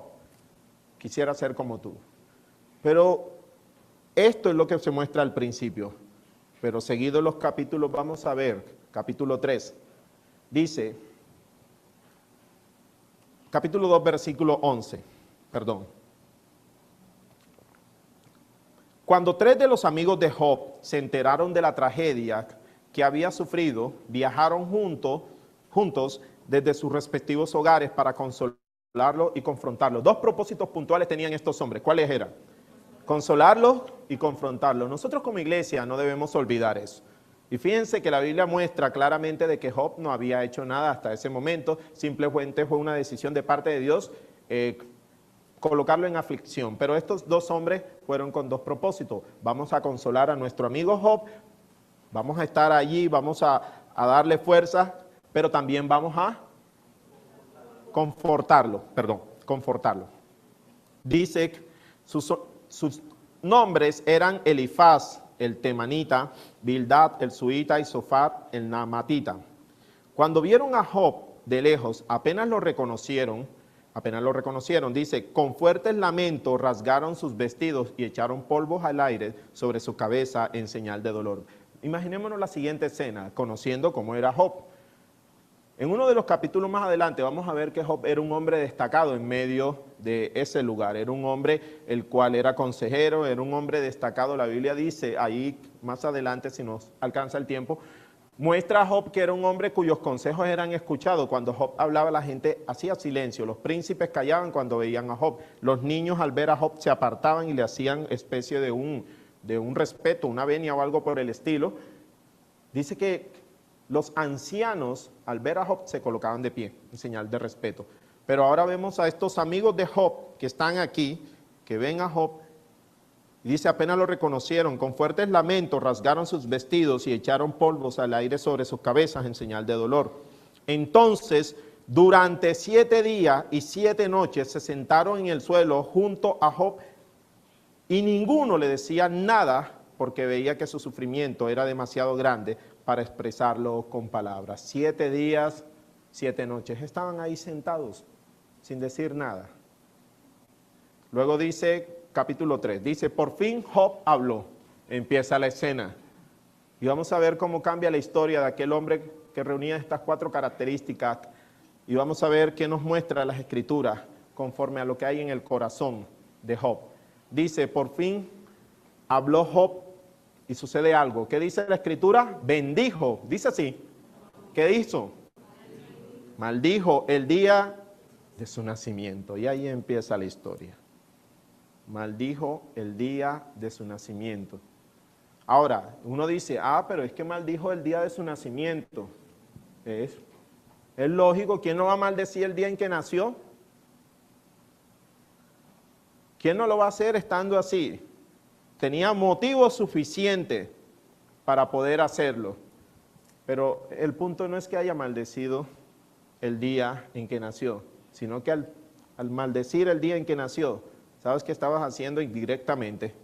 quisiera ser como tú. Pero esto es lo que se muestra al principio, pero seguido los capítulos vamos a ver, capítulo 3, dice, capítulo 2, versículo 11, perdón. Cuando 3 de los amigos de Job se enteraron de la tragedia que había sufrido, viajaron juntos desde sus respectivos hogares para consolarlo y confrontarlo. 2 propósitos puntuales tenían estos hombres. ¿Cuáles eran? Consolarlo y confrontarlo. Nosotros como iglesia no debemos olvidar eso. Y fíjense que la Biblia muestra claramente de que Job no había hecho nada hasta ese momento, simplemente fue una decisión de parte de Dios colocarlo en aflicción. Pero estos 2 hombres fueron con 2 propósitos. Vamos a consolar a nuestro amigo Job, vamos a estar allí, vamos a darle fuerza, pero también vamos a confortarlo. Dice que sus nombres eran Elifaz, el temanita, Bildad, el suita, y Sofar, el naamatita. Cuando vieron a Job de lejos, apenas lo reconocieron, dice, con fuertes lamentos rasgaron sus vestidos y echaron polvos al aire sobre su cabeza en señal de dolor. Imaginémonos la siguiente escena, conociendo cómo era Job. En uno de los capítulos más adelante vamos a ver que Job era un hombre destacado en medio de ese lugar. Era un hombre el cual era consejero, era un hombre destacado. La Biblia dice ahí más adelante, si nos alcanza el tiempo, muestra a Job que era un hombre cuyos consejos eran escuchados. Cuando Job hablaba, la gente hacía silencio. Los príncipes callaban cuando veían a Job. Los niños al ver a Job se apartaban y le hacían especie de un respeto, una venia o algo por el estilo. Dice que los ancianos al ver a Job se colocaban de pie, en señal de respeto. Pero ahora vemos a estos amigos de Job que están aquí, que ven a Job, y dice, apenas lo reconocieron, con fuertes lamentos rasgaron sus vestidos y echaron polvos al aire sobre sus cabezas en señal de dolor. Entonces, durante 7 días y 7 noches se sentaron en el suelo junto a Job y ninguno le decía nada porque veía que su sufrimiento era demasiado grande para expresarlo con palabras. 7 días, 7 noches. Estaban ahí sentados, sin decir nada. Luego dice, capítulo 3, dice, por fin Job habló. empieza la escena. Y vamos a ver cómo cambia la historia de aquel hombre que reunía estas 4 características. Y vamos a ver qué nos muestra las Escrituras conforme a lo que hay en el corazón de Job. Dice, por fin habló Job y sucede algo. ¿Qué dice la Escritura? Bendijo. Dice así. ¿Qué hizo? Maldijo el día de su nacimiento. Y ahí empieza la historia. Maldijo el día de su nacimiento. Ahora, uno dice, pero es que maldijo el día de su nacimiento. Es lógico, ¿quién no va a maldecir el día en que nació? ¿Quién no lo va a hacer estando así? Tenía motivos suficientes para poder hacerlo. Pero el punto no es que haya maldecido el día en que nació, sino que al maldecir el día en que nació, ¿sabes qué estabas haciendo indirectamente?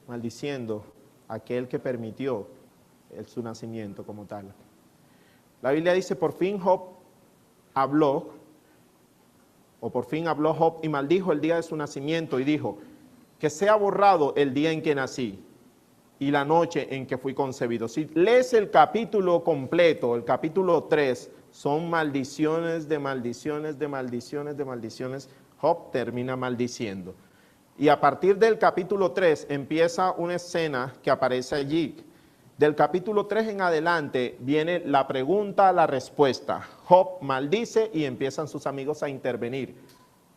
Maldiciendo a aquel que permitió su nacimiento como tal. La Biblia dice, por fin Job habló Job y maldijo el día de su nacimiento y dijo, que sea borrado el día en que nací y la noche en que fui concebido. Si lees el capítulo completo, el capítulo 3, son maldiciones de maldiciones, de maldiciones, de maldiciones. Job termina maldiciendo. Y a partir del capítulo 3 empieza una escena que aparece allí. Del capítulo 3 en adelante viene la pregunta, la respuesta. Job maldice y empiezan sus amigos a intervenir,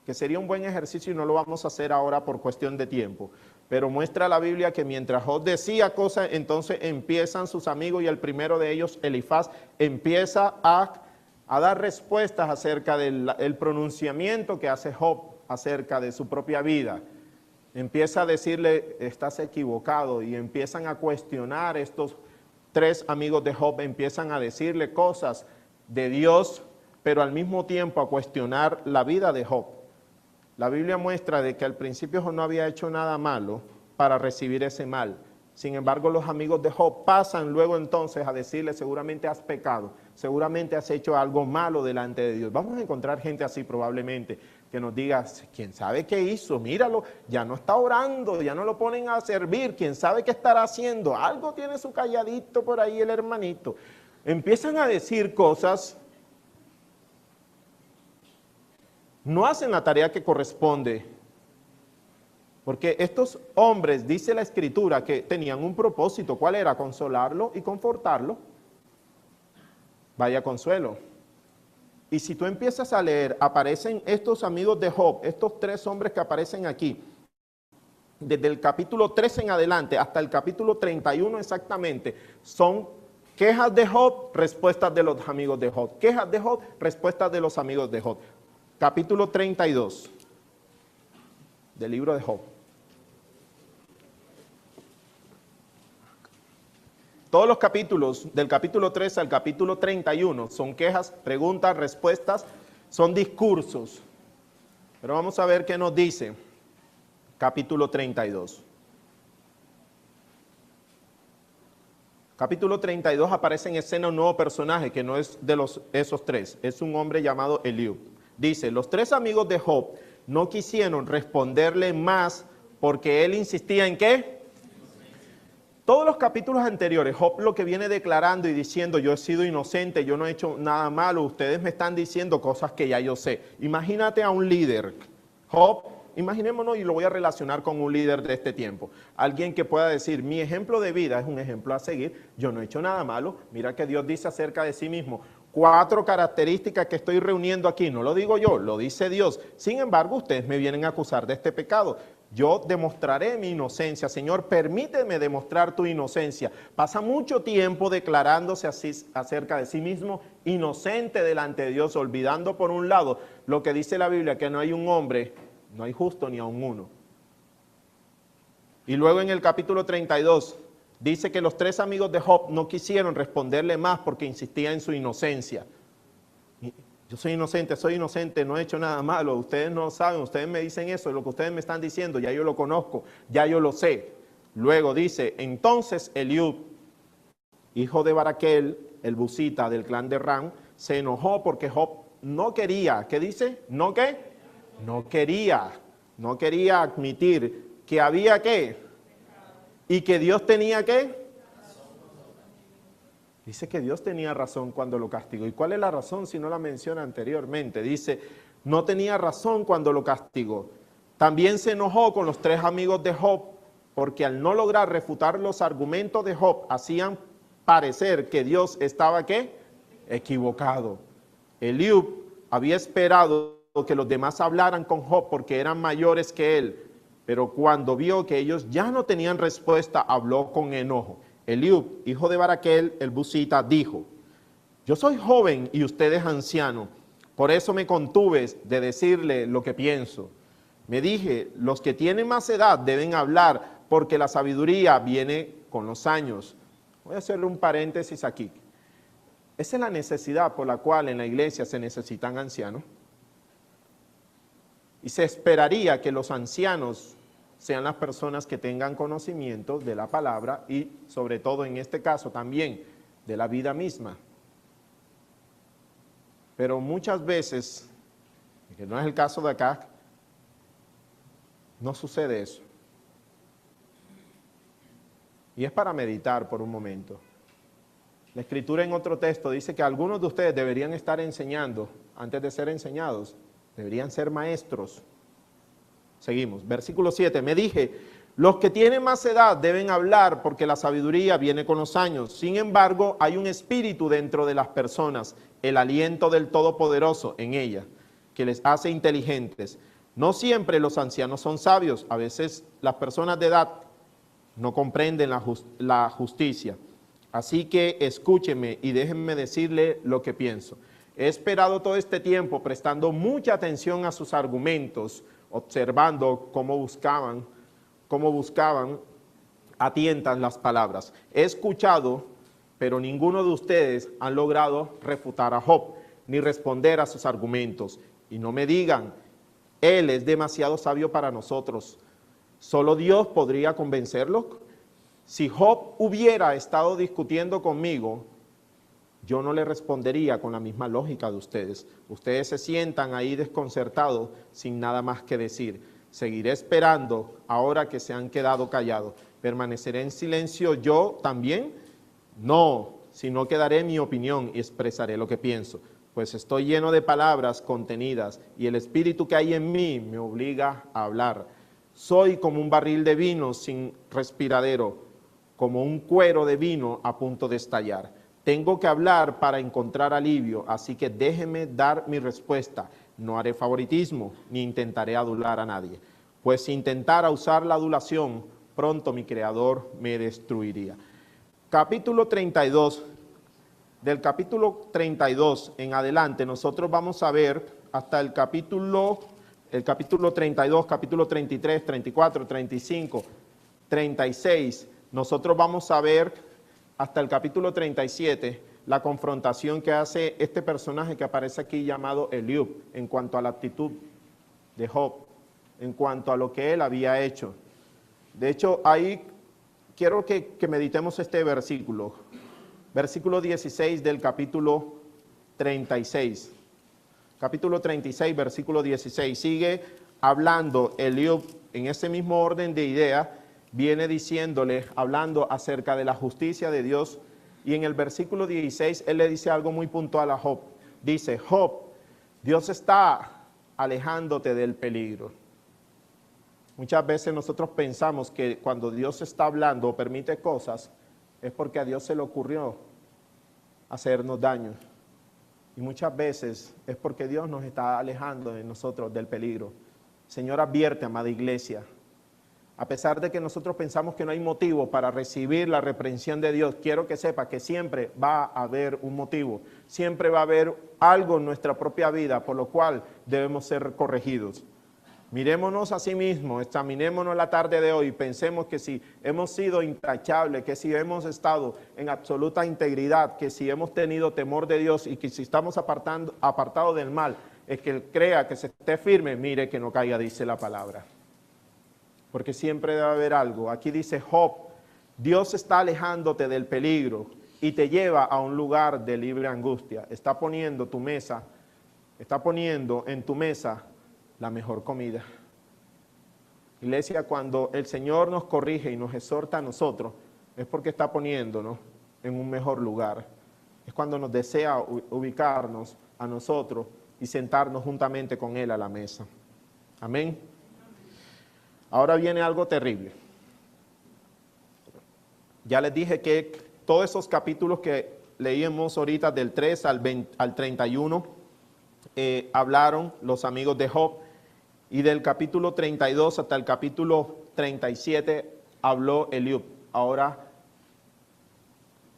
que sería un buen ejercicio y no lo vamos a hacer ahora por cuestión de tiempo. Pero muestra la Biblia que mientras Job decía cosas, entonces empiezan sus amigos y el primero de ellos, Elifaz, empieza a dar respuestas acerca del pronunciamiento que hace Job acerca de su propia vida. Empieza a decirle, estás equivocado, y empiezan a cuestionar estos 3 amigos de Job, empiezan a decirle cosas de Dios, pero al mismo tiempo a cuestionar la vida de Job. La Biblia muestra de que al principio Job no había hecho nada malo para recibir ese mal. Sin embargo, los amigos de Job pasan luego entonces a decirle, seguramente has pecado, seguramente has hecho algo malo delante de Dios. Vamos a encontrar gente así probablemente, que nos diga, ¿quién sabe qué hizo? Míralo, ya no está orando, ya no lo ponen a servir, ¿quién sabe qué estará haciendo? Algo tiene su calladito por ahí el hermanito. Empiezan a decir cosas, no hacen la tarea que corresponde, porque estos hombres, dice la Escritura, que tenían un propósito. ¿Cuál era? Consolarlo y confortarlo. Vaya consuelo. Y si tú empiezas a leer, aparecen estos amigos de Job, estos 3 hombres que aparecen aquí, desde el capítulo 3 en adelante hasta el capítulo 31 exactamente, son quejas de Job, respuestas de los amigos de Job. Quejas de Job, respuestas de los amigos de Job. Capítulo 32 del libro de Job. Todos los capítulos, del capítulo 3 al capítulo 31, son quejas, preguntas, respuestas, son discursos. Pero vamos a ver qué nos dice capítulo 32. Capítulo 32 aparece en escena un nuevo personaje que no es de esos 3, es un hombre llamado Eliú. Dice, los 3 amigos de Job no quisieron responderle más porque él insistía en ¿qué? Todos los capítulos anteriores, Job lo que viene declarando y diciendo, yo he sido inocente, yo no he hecho nada malo, ustedes me están diciendo cosas que ya yo sé. Imagínate a un líder, Job, imaginémonos, y lo voy a relacionar con un líder de este tiempo. Alguien que pueda decir, mi ejemplo de vida es un ejemplo a seguir, yo no he hecho nada malo, mira que Dios dice acerca de sí mismo, 4 características que estoy reuniendo aquí, no lo digo yo, lo dice Dios. Sin embargo, ustedes me vienen a acusar de este pecado. Yo demostraré mi inocencia. Señor, permíteme demostrar tu inocencia. Pasa mucho tiempo declarándose así acerca de sí mismo, inocente delante de Dios, olvidando por un lado lo que dice la Biblia, que no hay un hombre, no hay justo ni aun uno. Y luego en el capítulo 32 dice que los 3 amigos de Job no quisieron responderle más porque insistía en su inocencia. Yo soy inocente, no he hecho nada malo, ustedes no saben, ustedes me dicen eso, lo que ustedes me están diciendo, ya yo lo conozco, ya yo lo sé. Luego dice, entonces Eliú, hijo de Baraquel, el busita del clan de Ram, se enojó porque Job no quería, ¿qué dice? ¿No qué? No quería admitir que había ¿qué? Y que Dios tenía ¿qué? Dice que Dios tenía razón cuando lo castigó. ¿Y cuál es la razón si no la menciona anteriormente? Dice, no tenía razón cuando lo castigó. También se enojó con los 3 amigos de Job, porque al no lograr refutar los argumentos de Job, hacían parecer que Dios estaba ¿qué? Equivocado. Eliud había esperado que los demás hablaran con Job porque eran mayores que él, pero cuando vio que ellos ya no tenían respuesta, habló con enojo. Eliud, hijo de Baraquel, el busita, dijo, yo soy joven y usted es anciano, por eso me contuve de decirle lo que pienso. Me dije, los que tienen más edad deben hablar, porque la sabiduría viene con los años. Voy a hacerle un paréntesis aquí. Esa es la necesidad por la cual en la iglesia se necesitan ancianos. Y se esperaría que los ancianos sean las personas que tengan conocimiento de la palabra y sobre todo en este caso también de la vida misma. Pero muchas veces, que no es el caso de acá, no sucede eso. Y es para meditar por un momento. La Escritura en otro texto dice que algunos de ustedes deberían estar enseñando antes de ser enseñados. Deberían ser maestros. Seguimos, versículo 7. Me dije, los que tienen más edad deben hablar porque la sabiduría viene con los años. Sin embargo, hay un espíritu dentro de las personas, el aliento del Todopoderoso en ellas, que les hace inteligentes. No siempre los ancianos son sabios. A veces las personas de edad no comprenden la justicia. Así que escúcheme y déjenme decirle lo que pienso. He esperado todo este tiempo prestando mucha atención a sus argumentos, observando cómo buscaban a tientas las palabras. He escuchado, pero ninguno de ustedes han logrado refutar a Job, ni responder a sus argumentos. Y no me digan, él es demasiado sabio para nosotros. ¿Solo Dios podría convencerlo? Si Job hubiera estado discutiendo conmigo, yo no le respondería con la misma lógica de ustedes. Ustedes se sientan ahí desconcertados sin nada más que decir. Seguiré esperando ahora que se han quedado callados. ¿Permaneceré en silencio yo también? No, sino que daré mi opinión y expresaré lo que pienso. Pues estoy lleno de palabras contenidas y el espíritu que hay en mí me obliga a hablar. Soy como un barril de vino sin respiradero, como un cuero de vino a punto de estallar. Tengo que hablar para encontrar alivio, así que déjeme dar mi respuesta. No haré favoritismo, ni intentaré adular a nadie. Pues si intentara usar la adulación, pronto mi Creador me destruiría. Capítulo 32. Del capítulo 32 en adelante, nosotros vamos a ver hasta el capítulo 32, capítulo 33, 34, 35, 36. Nosotros vamos a ver hasta el capítulo 37, la confrontación que hace este personaje que aparece aquí llamado Eliud, en cuanto a la actitud de Job, en cuanto a lo que él había hecho. De hecho, ahí quiero que meditemos este versículo, versículo 16 del capítulo 36. Capítulo 36, versículo 16, sigue hablando Eliud en ese mismo orden de ideas. Viene diciéndole, hablando acerca de la justicia de Dios, y en el versículo 16 él le dice algo muy puntual a Job. Dice, Job, Dios está alejándote del peligro. Muchas veces nosotros pensamos que cuando Dios está hablando o permite cosas, es porque a Dios se le ocurrió hacernos daño. Y muchas veces es porque Dios nos está alejando de nosotros del peligro. Señor, advierte, amada iglesia. A pesar de que nosotros pensamos que no hay motivo para recibir la reprensión de Dios, quiero que sepa que siempre va a haber un motivo. Siempre va a haber algo en nuestra propia vida por lo cual debemos ser corregidos. Mirémonos a sí mismos, examinémonos la tarde de hoy y pensemos que si hemos sido intachables, que si hemos estado en absoluta integridad, que si hemos tenido temor de Dios y que si estamos apartados del mal, es que Él crea que se esté firme, mire que no caiga, dice la palabra. Porque siempre debe haber algo. Aquí dice Job, Dios está alejándote del peligro y te lleva a un lugar de libre angustia. Está poniendo en tu mesa la mejor comida. Iglesia, cuando el Señor nos corrige y nos exhorta a nosotros, es porque está poniéndonos en un mejor lugar. Es cuando nos desea ubicarnos a nosotros y sentarnos juntamente con Él a la mesa. Amén. Ahora viene algo terrible. Ya les dije que todos esos capítulos que leímos ahorita del 3 al 31 hablaron los amigos de Job, y del capítulo 32 hasta el capítulo 37 habló Eliú. Ahora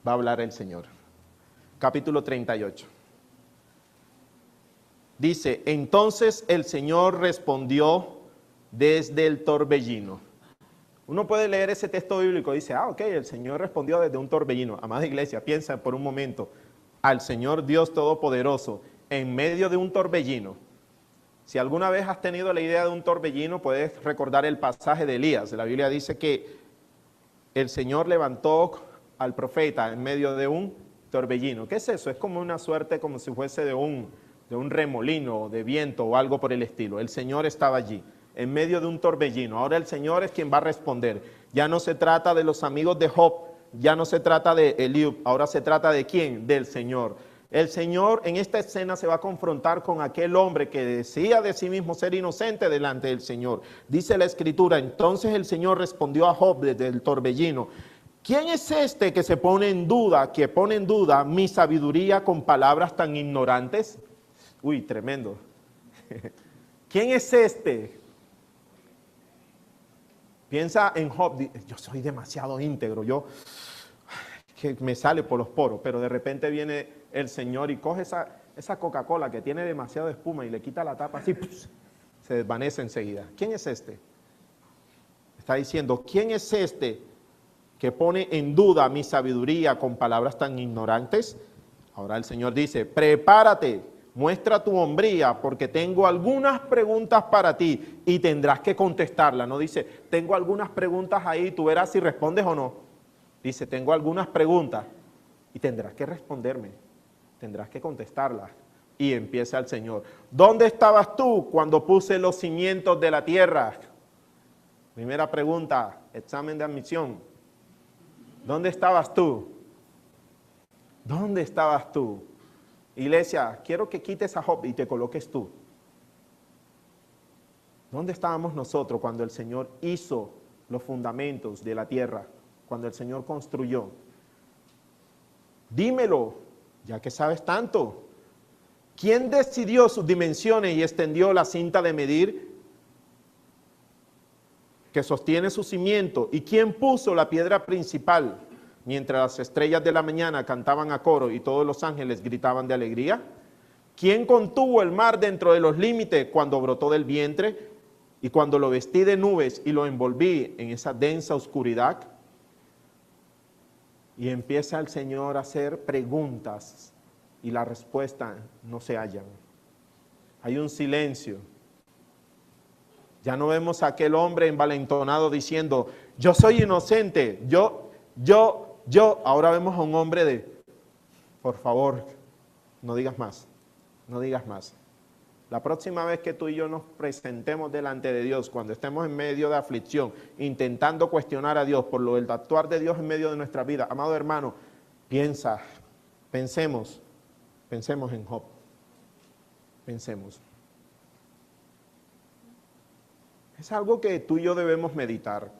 va a hablar el Señor. Capítulo 38. Dice, entonces el Señor respondió desde el torbellino. Uno puede leer ese texto bíblico y dice, ok, el Señor respondió desde un torbellino. Amada iglesia, piensa por un momento, al Señor Dios Todopoderoso, en medio de un torbellino. Si alguna vez has tenido la idea de un torbellino, puedes recordar el pasaje de Elías. La Biblia dice que el Señor levantó al profeta en medio de un torbellino. ¿Qué es eso? Es como una suerte, como si fuese de un remolino, de viento o algo por el estilo. El Señor estaba allí, en medio de un torbellino. Ahora el Señor es quien va a responder. Ya no se trata de los amigos de Job, ya no se trata de Eliú, ahora se trata de ¿quién? Del Señor. El Señor en esta escena se va a confrontar con aquel hombre que decía de sí mismo ser inocente delante del Señor. Dice la Escritura, entonces el Señor respondió a Job desde el torbellino, ¿quién es este que pone en duda mi sabiduría con palabras tan ignorantes? Uy, tremendo. ¿Quién es este? Piensa en Job, yo soy demasiado íntegro, que me sale por los poros, pero de repente viene el Señor y coge esa Coca-Cola que tiene demasiada espuma y le quita la tapa así, se desvanece enseguida. ¿Quién es este? Está diciendo, ¿quién es este que pone en duda mi sabiduría con palabras tan ignorantes? Ahora el Señor dice, prepárate, muestra tu hombría, porque tengo algunas preguntas para ti y tendrás que contestarlas. No dice, tengo algunas preguntas ahí, tú verás si respondes o no. Dice, tengo algunas preguntas y tendrás que responderme, tendrás que contestarlas. Y empieza el Señor. ¿Dónde estabas tú cuando puse los cimientos de la tierra? Primera pregunta, examen de admisión. ¿Dónde estabas tú? ¿Dónde estabas tú? Iglesia, quiero que quites a Job y te coloques tú. ¿Dónde estábamos nosotros cuando el Señor hizo los fundamentos de la tierra? Cuando el Señor construyó. Dímelo, ya que sabes tanto. ¿Quién decidió sus dimensiones y extendió la cinta de medir que sostiene su cimiento? ¿Y quién puso la piedra principal mientras las estrellas de la mañana cantaban a coro y todos los ángeles gritaban de alegría? ¿Quién contuvo el mar dentro de los límites cuando brotó del vientre y cuando lo vestí de nubes y lo envolví en esa densa oscuridad? Y empieza el Señor a hacer preguntas y la respuesta no se hallan. Hay un silencio. Ya no vemos a aquel hombre envalentonado diciendo, yo soy inocente, yo. Ahora vemos a un hombre de, por favor, no digas más, no digas más. La próxima vez que tú y yo nos presentemos delante de Dios, cuando estemos en medio de aflicción, intentando cuestionar a Dios por lo del actuar de Dios en medio de nuestra vida, amado hermano, pensemos en Job, pensemos. Es algo que tú y yo debemos meditar,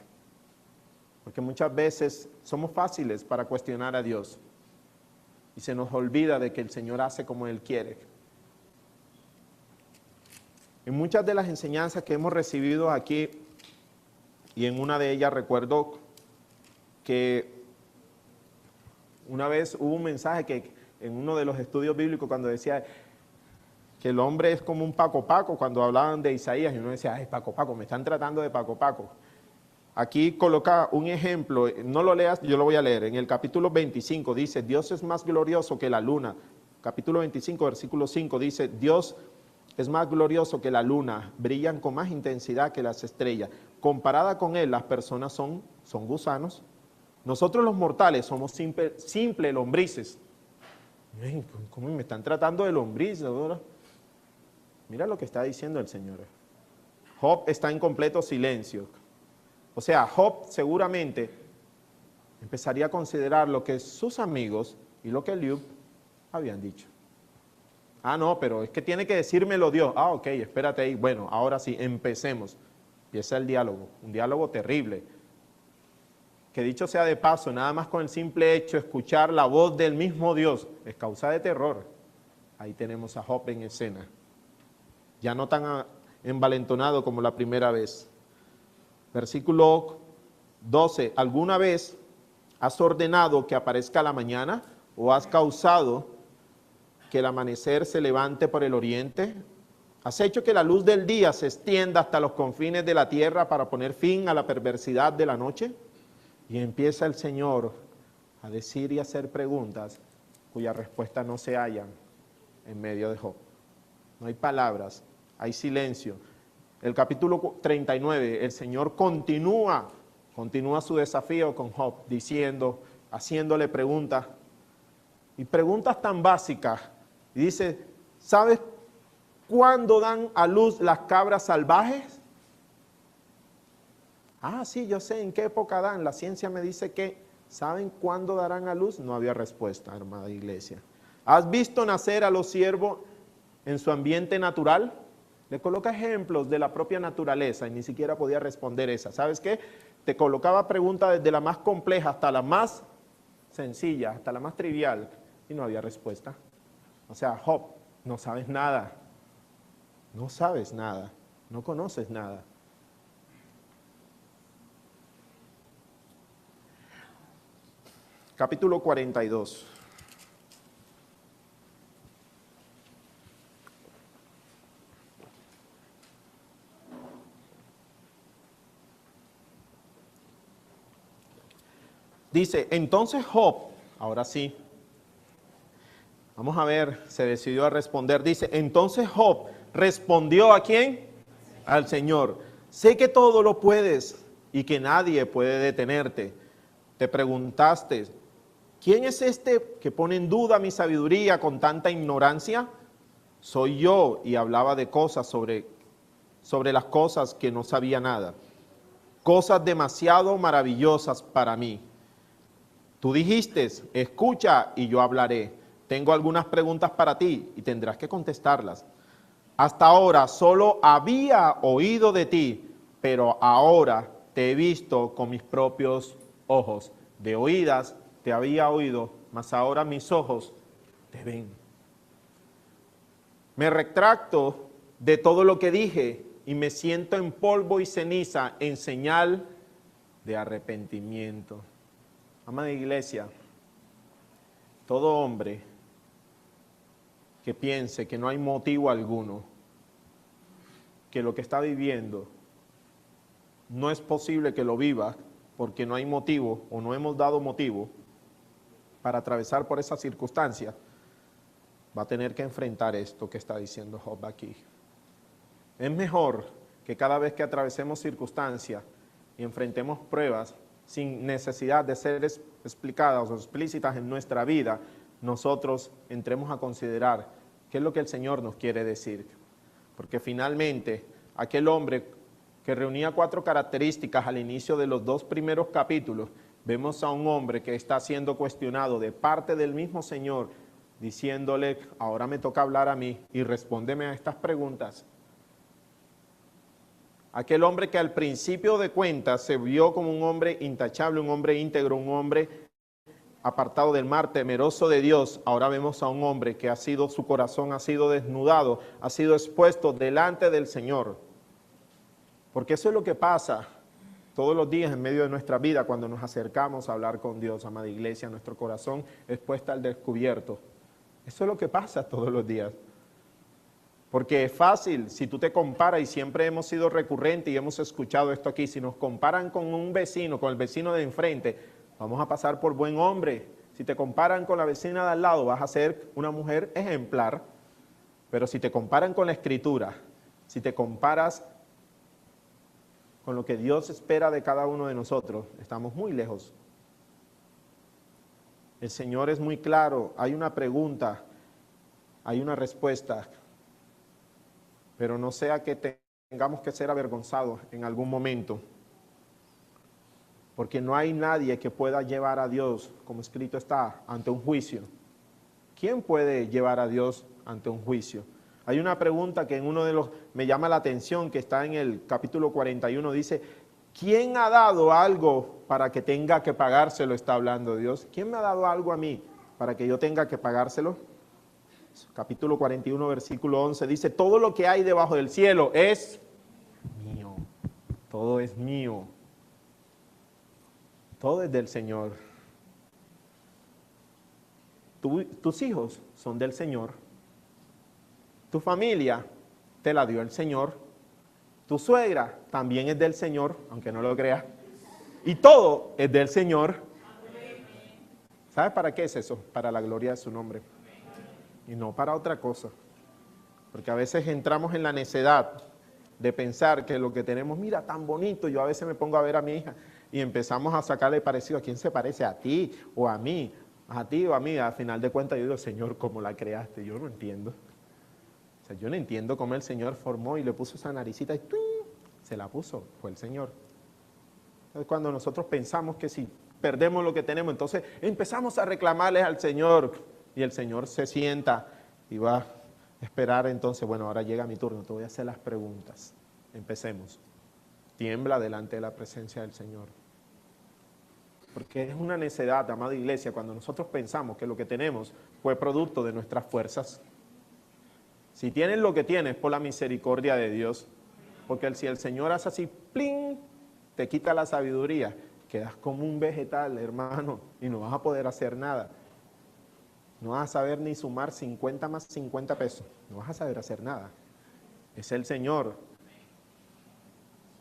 porque muchas veces somos fáciles para cuestionar a Dios y se nos olvida de que el Señor hace como Él quiere. En muchas de las enseñanzas que hemos recibido aquí, y en una de ellas recuerdo que una vez hubo un mensaje que en uno de los estudios bíblicos cuando decía que el hombre es como un Paco, cuando hablaban de Isaías, y uno decía, ay, Paco, me están tratando de Paco. Aquí coloca un ejemplo, no lo leas, yo lo voy a leer. En el capítulo 25 dice, Dios es más glorioso que la luna. Capítulo 25, versículo 5 dice, Dios es más glorioso que la luna, brillan con más intensidad que las estrellas. Comparada con Él, las personas son gusanos. Nosotros los mortales somos simples lombrices. ¿Cómo me están tratando de lombriz ahora? Mira lo que está diciendo el Señor. Job está en completo silencio. O sea, Job seguramente empezaría a considerar lo que sus amigos y lo que Eliú habían dicho. Ah, no, pero es que tiene que decírmelo Dios. Ah, ok, espérate ahí. Bueno, ahora sí, empecemos. Y ese es el diálogo, un diálogo terrible. Que dicho sea de paso, nada más con el simple hecho de escuchar la voz del mismo Dios es causa de terror. Ahí tenemos a Job en escena. Ya no tan envalentonado como la primera vez. Versículo 12. ¿Alguna vez has ordenado que aparezca la mañana o has causado que el amanecer se levante por el oriente? ¿Has hecho que la luz del día se extienda hasta los confines de la tierra para poner fin a la perversidad de la noche? Y empieza el Señor a decir y a hacer preguntas cuyas respuestas no se hallan en medio de Job. No hay palabras, hay silencio. El capítulo 39, el Señor continúa su desafío con Job, diciendo, haciéndole preguntas, y preguntas tan básicas. Y dice, ¿sabes cuándo dan a luz las cabras salvajes? Ah, sí, yo sé en qué época dan. La ciencia me dice que, ¿saben cuándo darán a luz? No había respuesta, hermana iglesia. ¿Has visto nacer a los ciervos en su ambiente natural? Le coloca ejemplos de la propia naturaleza y ni siquiera podía responder esa. ¿Sabes qué? Te colocaba preguntas desde la más compleja hasta la más sencilla, hasta la más trivial, y no había respuesta. O sea, Job, no sabes nada, no sabes nada, no conoces nada. Capítulo 42. Dice, entonces Job, ahora sí, vamos a ver, se decidió a responder. Dice, entonces Job respondió ¿a quién? Al Señor. Sé que todo lo puedes y que nadie puede detenerte. Te preguntaste, ¿quién es este que pone en duda mi sabiduría con tanta ignorancia? Soy yo, y hablaba de cosas sobre las cosas que no sabía nada. Cosas demasiado maravillosas para mí. Tú dijiste, escucha y yo hablaré. Tengo algunas preguntas para ti y tendrás que contestarlas. Hasta ahora solo había oído de ti, pero ahora te he visto con mis propios ojos. De oídas te había oído, mas ahora mis ojos te ven. Me retracto de todo lo que dije y me siento en polvo y ceniza en señal de arrepentimiento. Amada iglesia, todo hombre que piense que no hay motivo alguno, que lo que está viviendo no es posible que lo viva porque no hay motivo o no hemos dado motivo para atravesar por esa circunstancia, va a tener que enfrentar esto que está diciendo Job aquí. Es mejor que cada vez que atravesemos circunstancias y enfrentemos pruebas sin necesidad de ser explicadas o explícitas en nuestra vida, nosotros entremos a considerar qué es lo que el Señor nos quiere decir. Porque finalmente, aquel hombre que reunía 4 características al inicio de los 2 primeros capítulos, vemos a un hombre que está siendo cuestionado de parte del mismo Señor, diciéndole, ahora me toca hablar a mí y respóndeme a estas preguntas. Aquel hombre que al principio de cuentas se vio como un hombre intachable, un hombre íntegro, un hombre apartado del mal, temeroso de Dios, ahora vemos a un hombre que su corazón ha sido desnudado, ha sido expuesto delante del Señor. Porque eso es lo que pasa todos los días en medio de nuestra vida cuando nos acercamos a hablar con Dios, amada iglesia, nuestro corazón es puesto al descubierto. Eso es lo que pasa todos los días. Porque es fácil, si tú te comparas, y siempre hemos sido recurrentes y hemos escuchado esto aquí, si nos comparan con un vecino, con el vecino de enfrente, vamos a pasar por buen hombre. Si te comparan con la vecina de al lado, vas a ser una mujer ejemplar. Pero si te comparan con la Escritura, si te comparas con lo que Dios espera de cada uno de nosotros, estamos muy lejos. El Señor es muy claro, hay una pregunta, hay una respuesta, pero no sea que tengamos que ser avergonzados en algún momento. Porque no hay nadie que pueda llevar a Dios, como escrito está, ante un juicio. ¿Quién puede llevar a Dios ante un juicio? Hay una pregunta que en uno de los, me llama la atención, que está en el capítulo 41, dice, ¿quién ha dado algo para que tenga que pagárselo? Está hablando Dios. ¿Quién me ha dado algo a mí para que yo tenga que pagárselo? Capítulo 41, versículo 11, dice, todo lo que hay debajo del cielo es mío. Todo es mío. Todo es del Señor. Tus hijos son del Señor. Tu familia te la dio el Señor. Tu suegra también es del Señor, aunque no lo creas. Y todo es del Señor. ¿Sabes para qué es eso? Para la gloria de su nombre. Y no para otra cosa. Porque a veces entramos en la necedad de pensar que lo que tenemos, mira, tan bonito. Yo a veces me pongo a ver a mi hija y empezamos a sacarle parecido. ¿A quién se parece? ¿A ti o a mí? ¿A ti o a mí? Al final de cuentas yo digo, Señor, ¿cómo la creaste? Yo no entiendo. O sea, yo no entiendo cómo el Señor formó y le puso esa naricita y ¡tuing! Se la puso. Fue el Señor. Entonces, cuando nosotros pensamos que si perdemos lo que tenemos, entonces empezamos a reclamarles al Señor. Y el Señor se sienta y va a esperar entonces, bueno, ahora llega mi turno, te voy a hacer las preguntas. Empecemos. Tiembla delante de la presencia del Señor. Porque es una necedad, amada iglesia, cuando nosotros pensamos que lo que tenemos fue producto de nuestras fuerzas. Si tienes lo que tienes, por la misericordia de Dios. Porque si el Señor hace así, ¡plin!, te quita la sabiduría, quedas como un vegetal, hermano, y no vas a poder hacer nada. No vas a saber ni sumar 50 más 50 pesos. No vas a saber hacer nada. Es el Señor.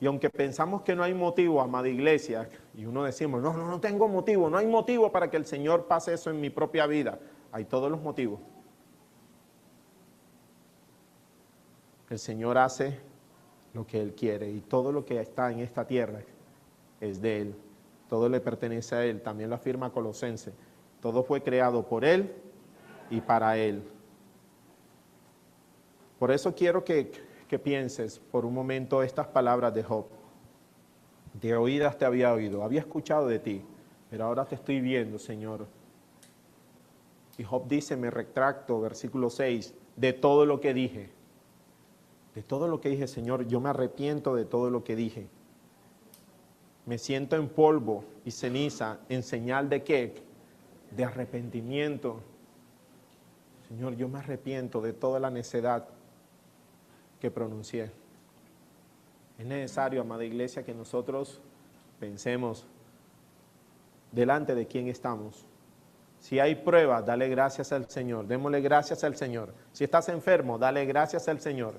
Y aunque pensamos que no hay motivo, amada iglesia, y uno decimos, no tengo motivo, no hay motivo para que el Señor pase eso en mi propia vida. Hay todos los motivos. El Señor hace lo que Él quiere y todo lo que está en esta tierra es de Él. Todo le pertenece a Él. También lo afirma Colosenses. Todo fue creado por Él y para Él. Por eso quiero que pienses por un momento estas palabras de Job. De oídas te había oído, había escuchado de ti, pero ahora te estoy viendo, Señor. Y Job dice, me retracto, versículo 6, de todo lo que dije. De todo lo que dije, Señor, yo me arrepiento de todo lo que dije. Me siento en polvo y ceniza, en señal de ¿qué? De arrepentimiento. Señor, yo me arrepiento de toda la necedad que pronuncié. Es necesario, amada iglesia, que nosotros pensemos delante de quién estamos. Si hay pruebas, dale gracias al Señor. Démosle gracias al Señor. Si estás enfermo, dale gracias al Señor.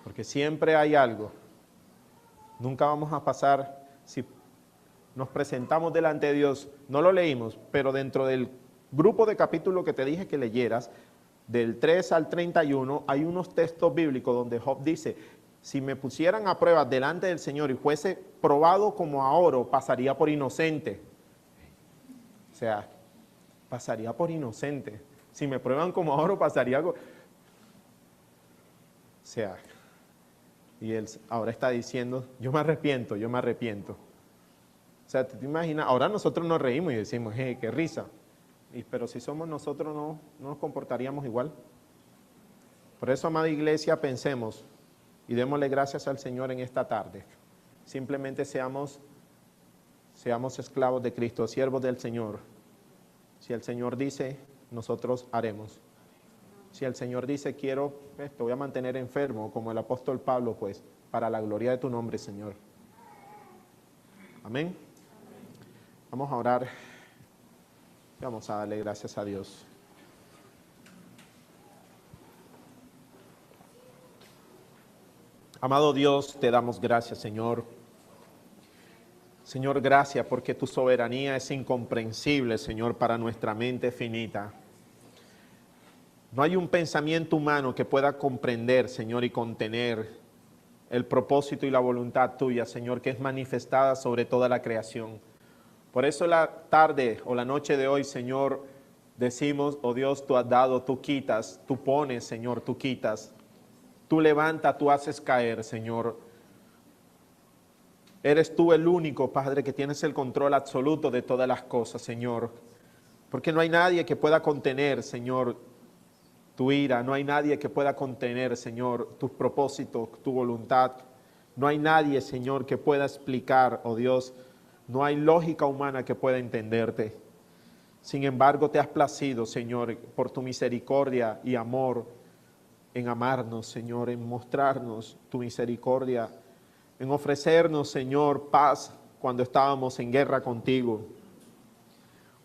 Porque siempre hay algo. Nunca vamos a pasar, si nos presentamos delante de Dios, no lo leímos, pero dentro del grupo de capítulos que te dije que leyeras, del 3 al 31, hay unos textos bíblicos donde Job dice, si me pusieran a prueba delante del Señor y fuese probado como a oro, pasaría por inocente. O sea, pasaría por inocente. Si me prueban como a oro, pasaría... O sea, y él ahora está diciendo, yo me arrepiento, yo me arrepiento. O sea, ¿te imaginas? Ahora nosotros nos reímos y decimos, qué risa. Pero si somos nosotros, no nos comportaríamos igual. Por eso, amada iglesia, pensemos y démosle gracias al Señor en esta tarde. Simplemente seamos esclavos de Cristo, siervos del Señor. Si el Señor dice, nosotros haremos. Si el Señor dice, te voy a mantener enfermo, como el apóstol Pablo, pues, para la gloria de tu nombre, Señor. Amén. Vamos a orar. Vamos a darle gracias a Dios. Amado Dios, te damos gracias, Señor. Señor, gracias porque tu soberanía es incomprensible, Señor, para nuestra mente finita. No hay un pensamiento humano que pueda comprender, Señor, y contener el propósito y la voluntad tuya, Señor, que es manifestada sobre toda la creación. Por eso la tarde o la noche de hoy, Señor, decimos, oh Dios, tú has dado, tú quitas, tú pones, Señor, tú quitas. Tú levantas, tú haces caer, Señor. Eres tú el único, Padre, que tienes el control absoluto de todas las cosas, Señor. Porque no hay nadie que pueda contener, Señor, tu ira. No hay nadie que pueda contener, Señor, tus propósitos, tu voluntad. No hay nadie, Señor, que pueda explicar, oh Dios. No hay lógica humana que pueda entenderte. Sin embargo, te has placido, Señor, por tu misericordia y amor, en amarnos, Señor, en mostrarnos tu misericordia, en ofrecernos, Señor, paz cuando estábamos en guerra contigo.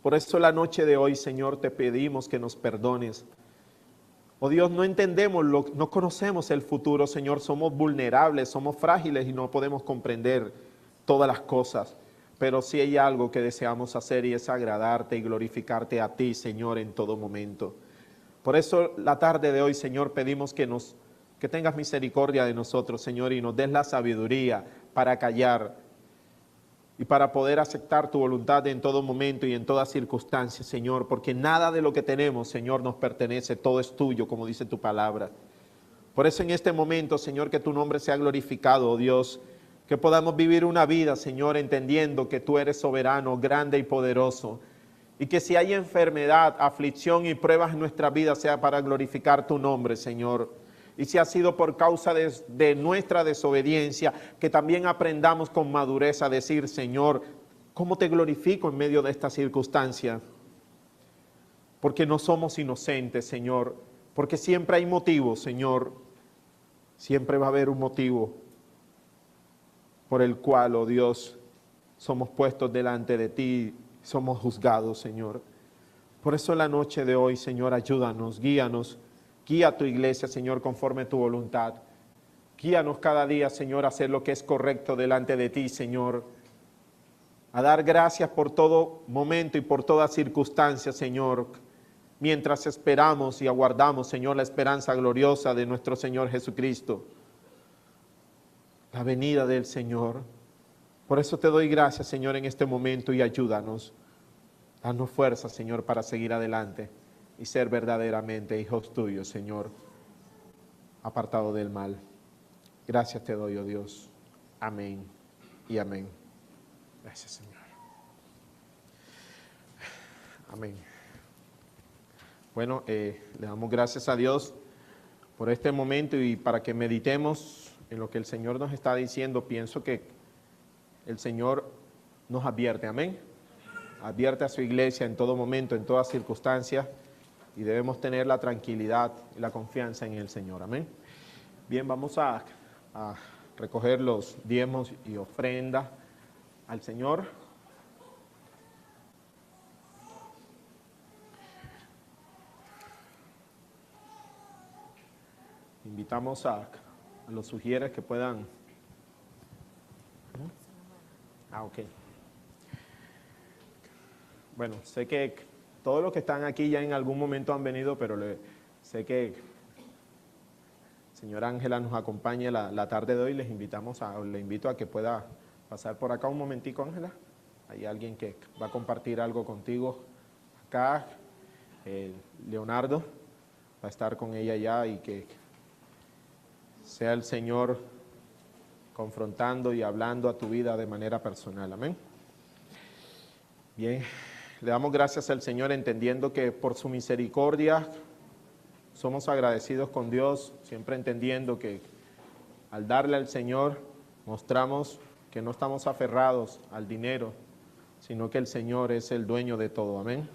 Por eso la noche de hoy, Señor, te pedimos que nos perdones. Oh Dios, no entendemos, no conocemos el futuro, Señor, somos vulnerables, somos frágiles y no podemos comprender todas las cosas. Pero sí hay algo que deseamos hacer y es agradarte y glorificarte a ti, Señor, en todo momento. Por eso la tarde de hoy, Señor, pedimos que tengas misericordia de nosotros, Señor, y nos des la sabiduría para callar y para poder aceptar tu voluntad en todo momento y en toda circunstancia, Señor, porque nada de lo que tenemos, Señor, nos pertenece, todo es tuyo, como dice tu palabra. Por eso en este momento, Señor, que tu nombre sea glorificado, oh Dios, que podamos vivir una vida, Señor, entendiendo que tú eres soberano, grande y poderoso, y que si hay enfermedad, aflicción y pruebas en nuestra vida sea para glorificar tu nombre, Señor. Y si ha sido por causa de nuestra desobediencia, que también aprendamos con madurez a decir, Señor, ¿cómo te glorifico en medio de esta circunstancia? Porque no somos inocentes, Señor, porque siempre hay motivos, Señor, siempre va a haber un motivo por el cual, oh Dios, somos puestos delante de ti, somos juzgados, Señor. Por eso la noche de hoy, Señor, ayúdanos, guíanos, guía a tu iglesia, Señor, conforme a tu voluntad. Guíanos cada día, Señor, a hacer lo que es correcto delante de ti, Señor. A dar gracias por todo momento y por toda circunstancia, Señor, mientras esperamos y aguardamos, Señor, la esperanza gloriosa de nuestro Señor Jesucristo, la venida del Señor. Por eso te doy gracias, Señor, en este momento y ayúdanos. Danos fuerza, Señor, para seguir adelante y ser verdaderamente hijos tuyos, Señor, apartado del mal. Gracias te doy, oh Dios. Amén y amén. Gracias, Señor. Amén. Bueno, le damos gracias a Dios por este momento y para que meditemos en lo que el Señor nos está diciendo. Pienso que el Señor nos advierte, amén. Advierte a su iglesia en todo momento, en todas circunstancias, y debemos tener la tranquilidad y la confianza en el Señor, amén. Bien, vamos a recoger los diezmos y ofrendas al Señor. Invitamos a los sugieres que puedan. Ok. Bueno, sé que todos los que están aquí ya en algún momento han venido, pero sé que el señor Ángela nos acompañe la tarde de hoy. Le invito a que pueda pasar por acá un momentico, Ángela. Hay alguien que va a compartir algo contigo acá. Leonardo va a estar con ella ya y que sea el Señor confrontando y hablando a tu vida de manera personal. Amén. Bien, le damos gracias al Señor entendiendo que por su misericordia somos agradecidos con Dios, siempre entendiendo que al darle al Señor mostramos que no estamos aferrados al dinero, sino que el Señor es el dueño de todo. Amén.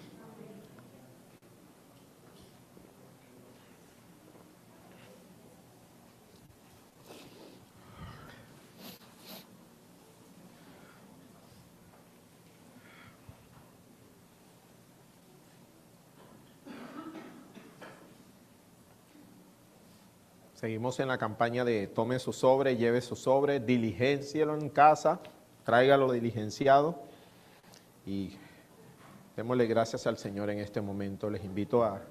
Seguimos en la campaña de tome su sobre, lleve su sobre, diligencielo en casa, tráigalo diligenciado y démosle gracias al Señor en este momento. Les invito a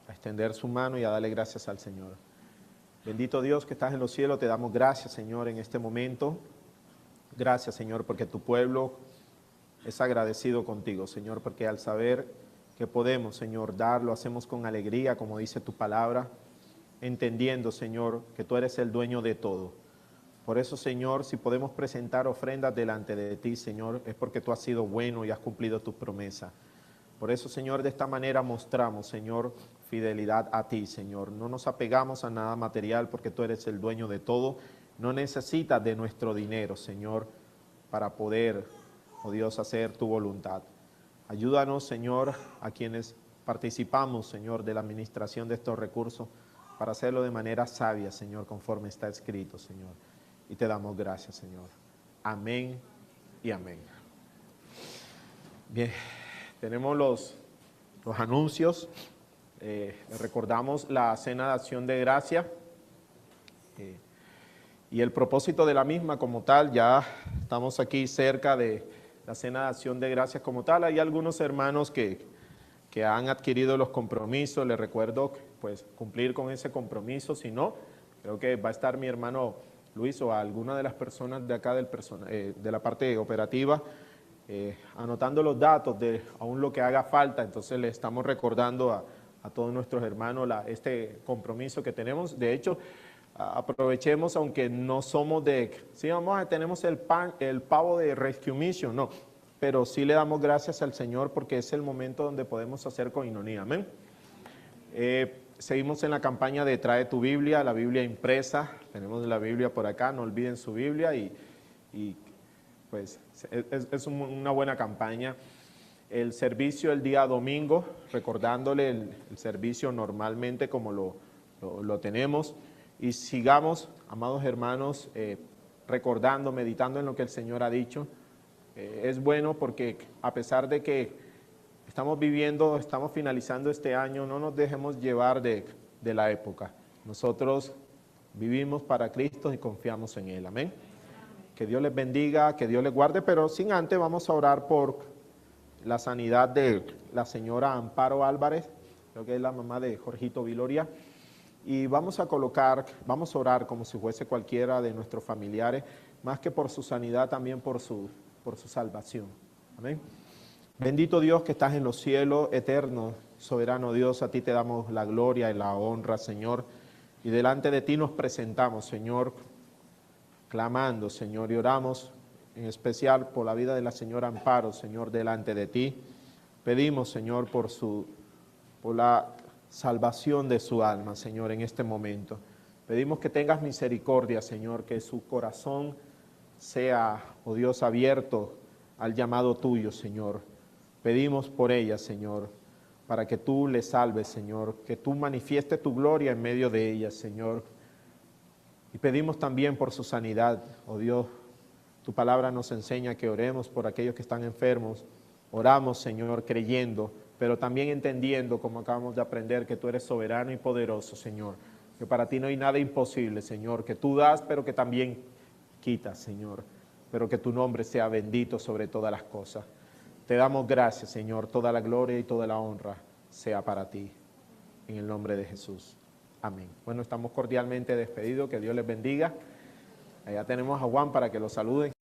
extender su mano y a darle gracias al Señor. Bendito Dios que estás en los cielos, te damos gracias, Señor, en este momento. Gracias, Señor, porque tu pueblo es agradecido contigo, Señor, porque al saber que podemos, Señor, dar, lo hacemos con alegría, como dice tu palabra. entendiendo, Señor, que tú eres el dueño de todo. Por eso, Señor, si podemos presentar ofrendas delante de ti, Señor, es porque tú has sido bueno y has cumplido tus promesas. Por eso, Señor, de esta manera mostramos, Señor, fidelidad a ti, Señor. No nos apegamos a nada material porque tú eres el dueño de todo. No necesitas de nuestro dinero, Señor, para poder, oh Dios, hacer tu voluntad. Ayúdanos, Señor, a quienes participamos, Señor, de la administración de estos recursos, para hacerlo de manera sabia, Señor, conforme está escrito, Señor. Y te damos gracias, Señor. Amén y amén. Bien, tenemos los anuncios. Recordamos la cena de acción de gracia. Y el propósito de la misma como tal, ya estamos aquí cerca de la cena de acción de gracias como tal. Hay algunos hermanos que han adquirido los compromisos. Les recuerdo pues cumplir con ese compromiso. Si no, creo que va a estar mi hermano Luis o alguna de las personas de acá de la parte operativa anotando los datos de aún lo que haga falta. Entonces le estamos recordando a todos nuestros hermanos este compromiso que tenemos. De hecho, aprovechemos, aunque no somos sí, tenemos el pavo de Rescue Mission, no, pero sí le damos gracias al Señor porque es el momento donde podemos hacer coinonía, amén. Seguimos en la campaña de Trae tu Biblia, la Biblia impresa, tenemos la Biblia por acá, no olviden su Biblia y pues es una buena campaña. El servicio el día domingo, recordándole el servicio normalmente como lo tenemos. Y sigamos, amados hermanos, recordando, meditando en lo que el Señor ha dicho. Es bueno porque a pesar de que estamos finalizando este año, no nos dejemos llevar de la época. Nosotros vivimos para Cristo y confiamos en Él. Amén. Que Dios les bendiga, que Dios les guarde, pero sin antes vamos a orar por la sanidad de la señora Amparo Álvarez, creo que es la mamá de Jorgito Viloria. Y vamos a orar como si fuese cualquiera de nuestros familiares, más que por su sanidad, también por su salvación. Amén. Bendito Dios que estás en los cielos, eterno, soberano Dios, a ti te damos la gloria y la honra, Señor. Y delante de ti nos presentamos, Señor, clamando, Señor, y oramos en especial por la vida de la señora Amparo, Señor, delante de ti. Pedimos, Señor, por la salvación de su alma, Señor, en este momento. Pedimos que tengas misericordia, Señor, que su corazón sea, oh Dios, abierto al llamado tuyo, Señor. Pedimos por ella, Señor, para que tú le salves, Señor, que tú manifiestes tu gloria en medio de ella, Señor. Y pedimos también por su sanidad, oh Dios. Tu palabra nos enseña que oremos por aquellos que están enfermos. Oramos, Señor, creyendo, pero también entendiendo, como acabamos de aprender, que tú eres soberano y poderoso, Señor. Que para ti no hay nada imposible, Señor. Que tú das, pero que también quitas, Señor. Pero que tu nombre sea bendito sobre todas las cosas. Te damos gracias, Señor. Toda la gloria y toda la honra sea para ti. En el nombre de Jesús. Amén. Bueno, estamos cordialmente despedidos. Que Dios les bendiga. Allá tenemos a Juan para que lo saluden.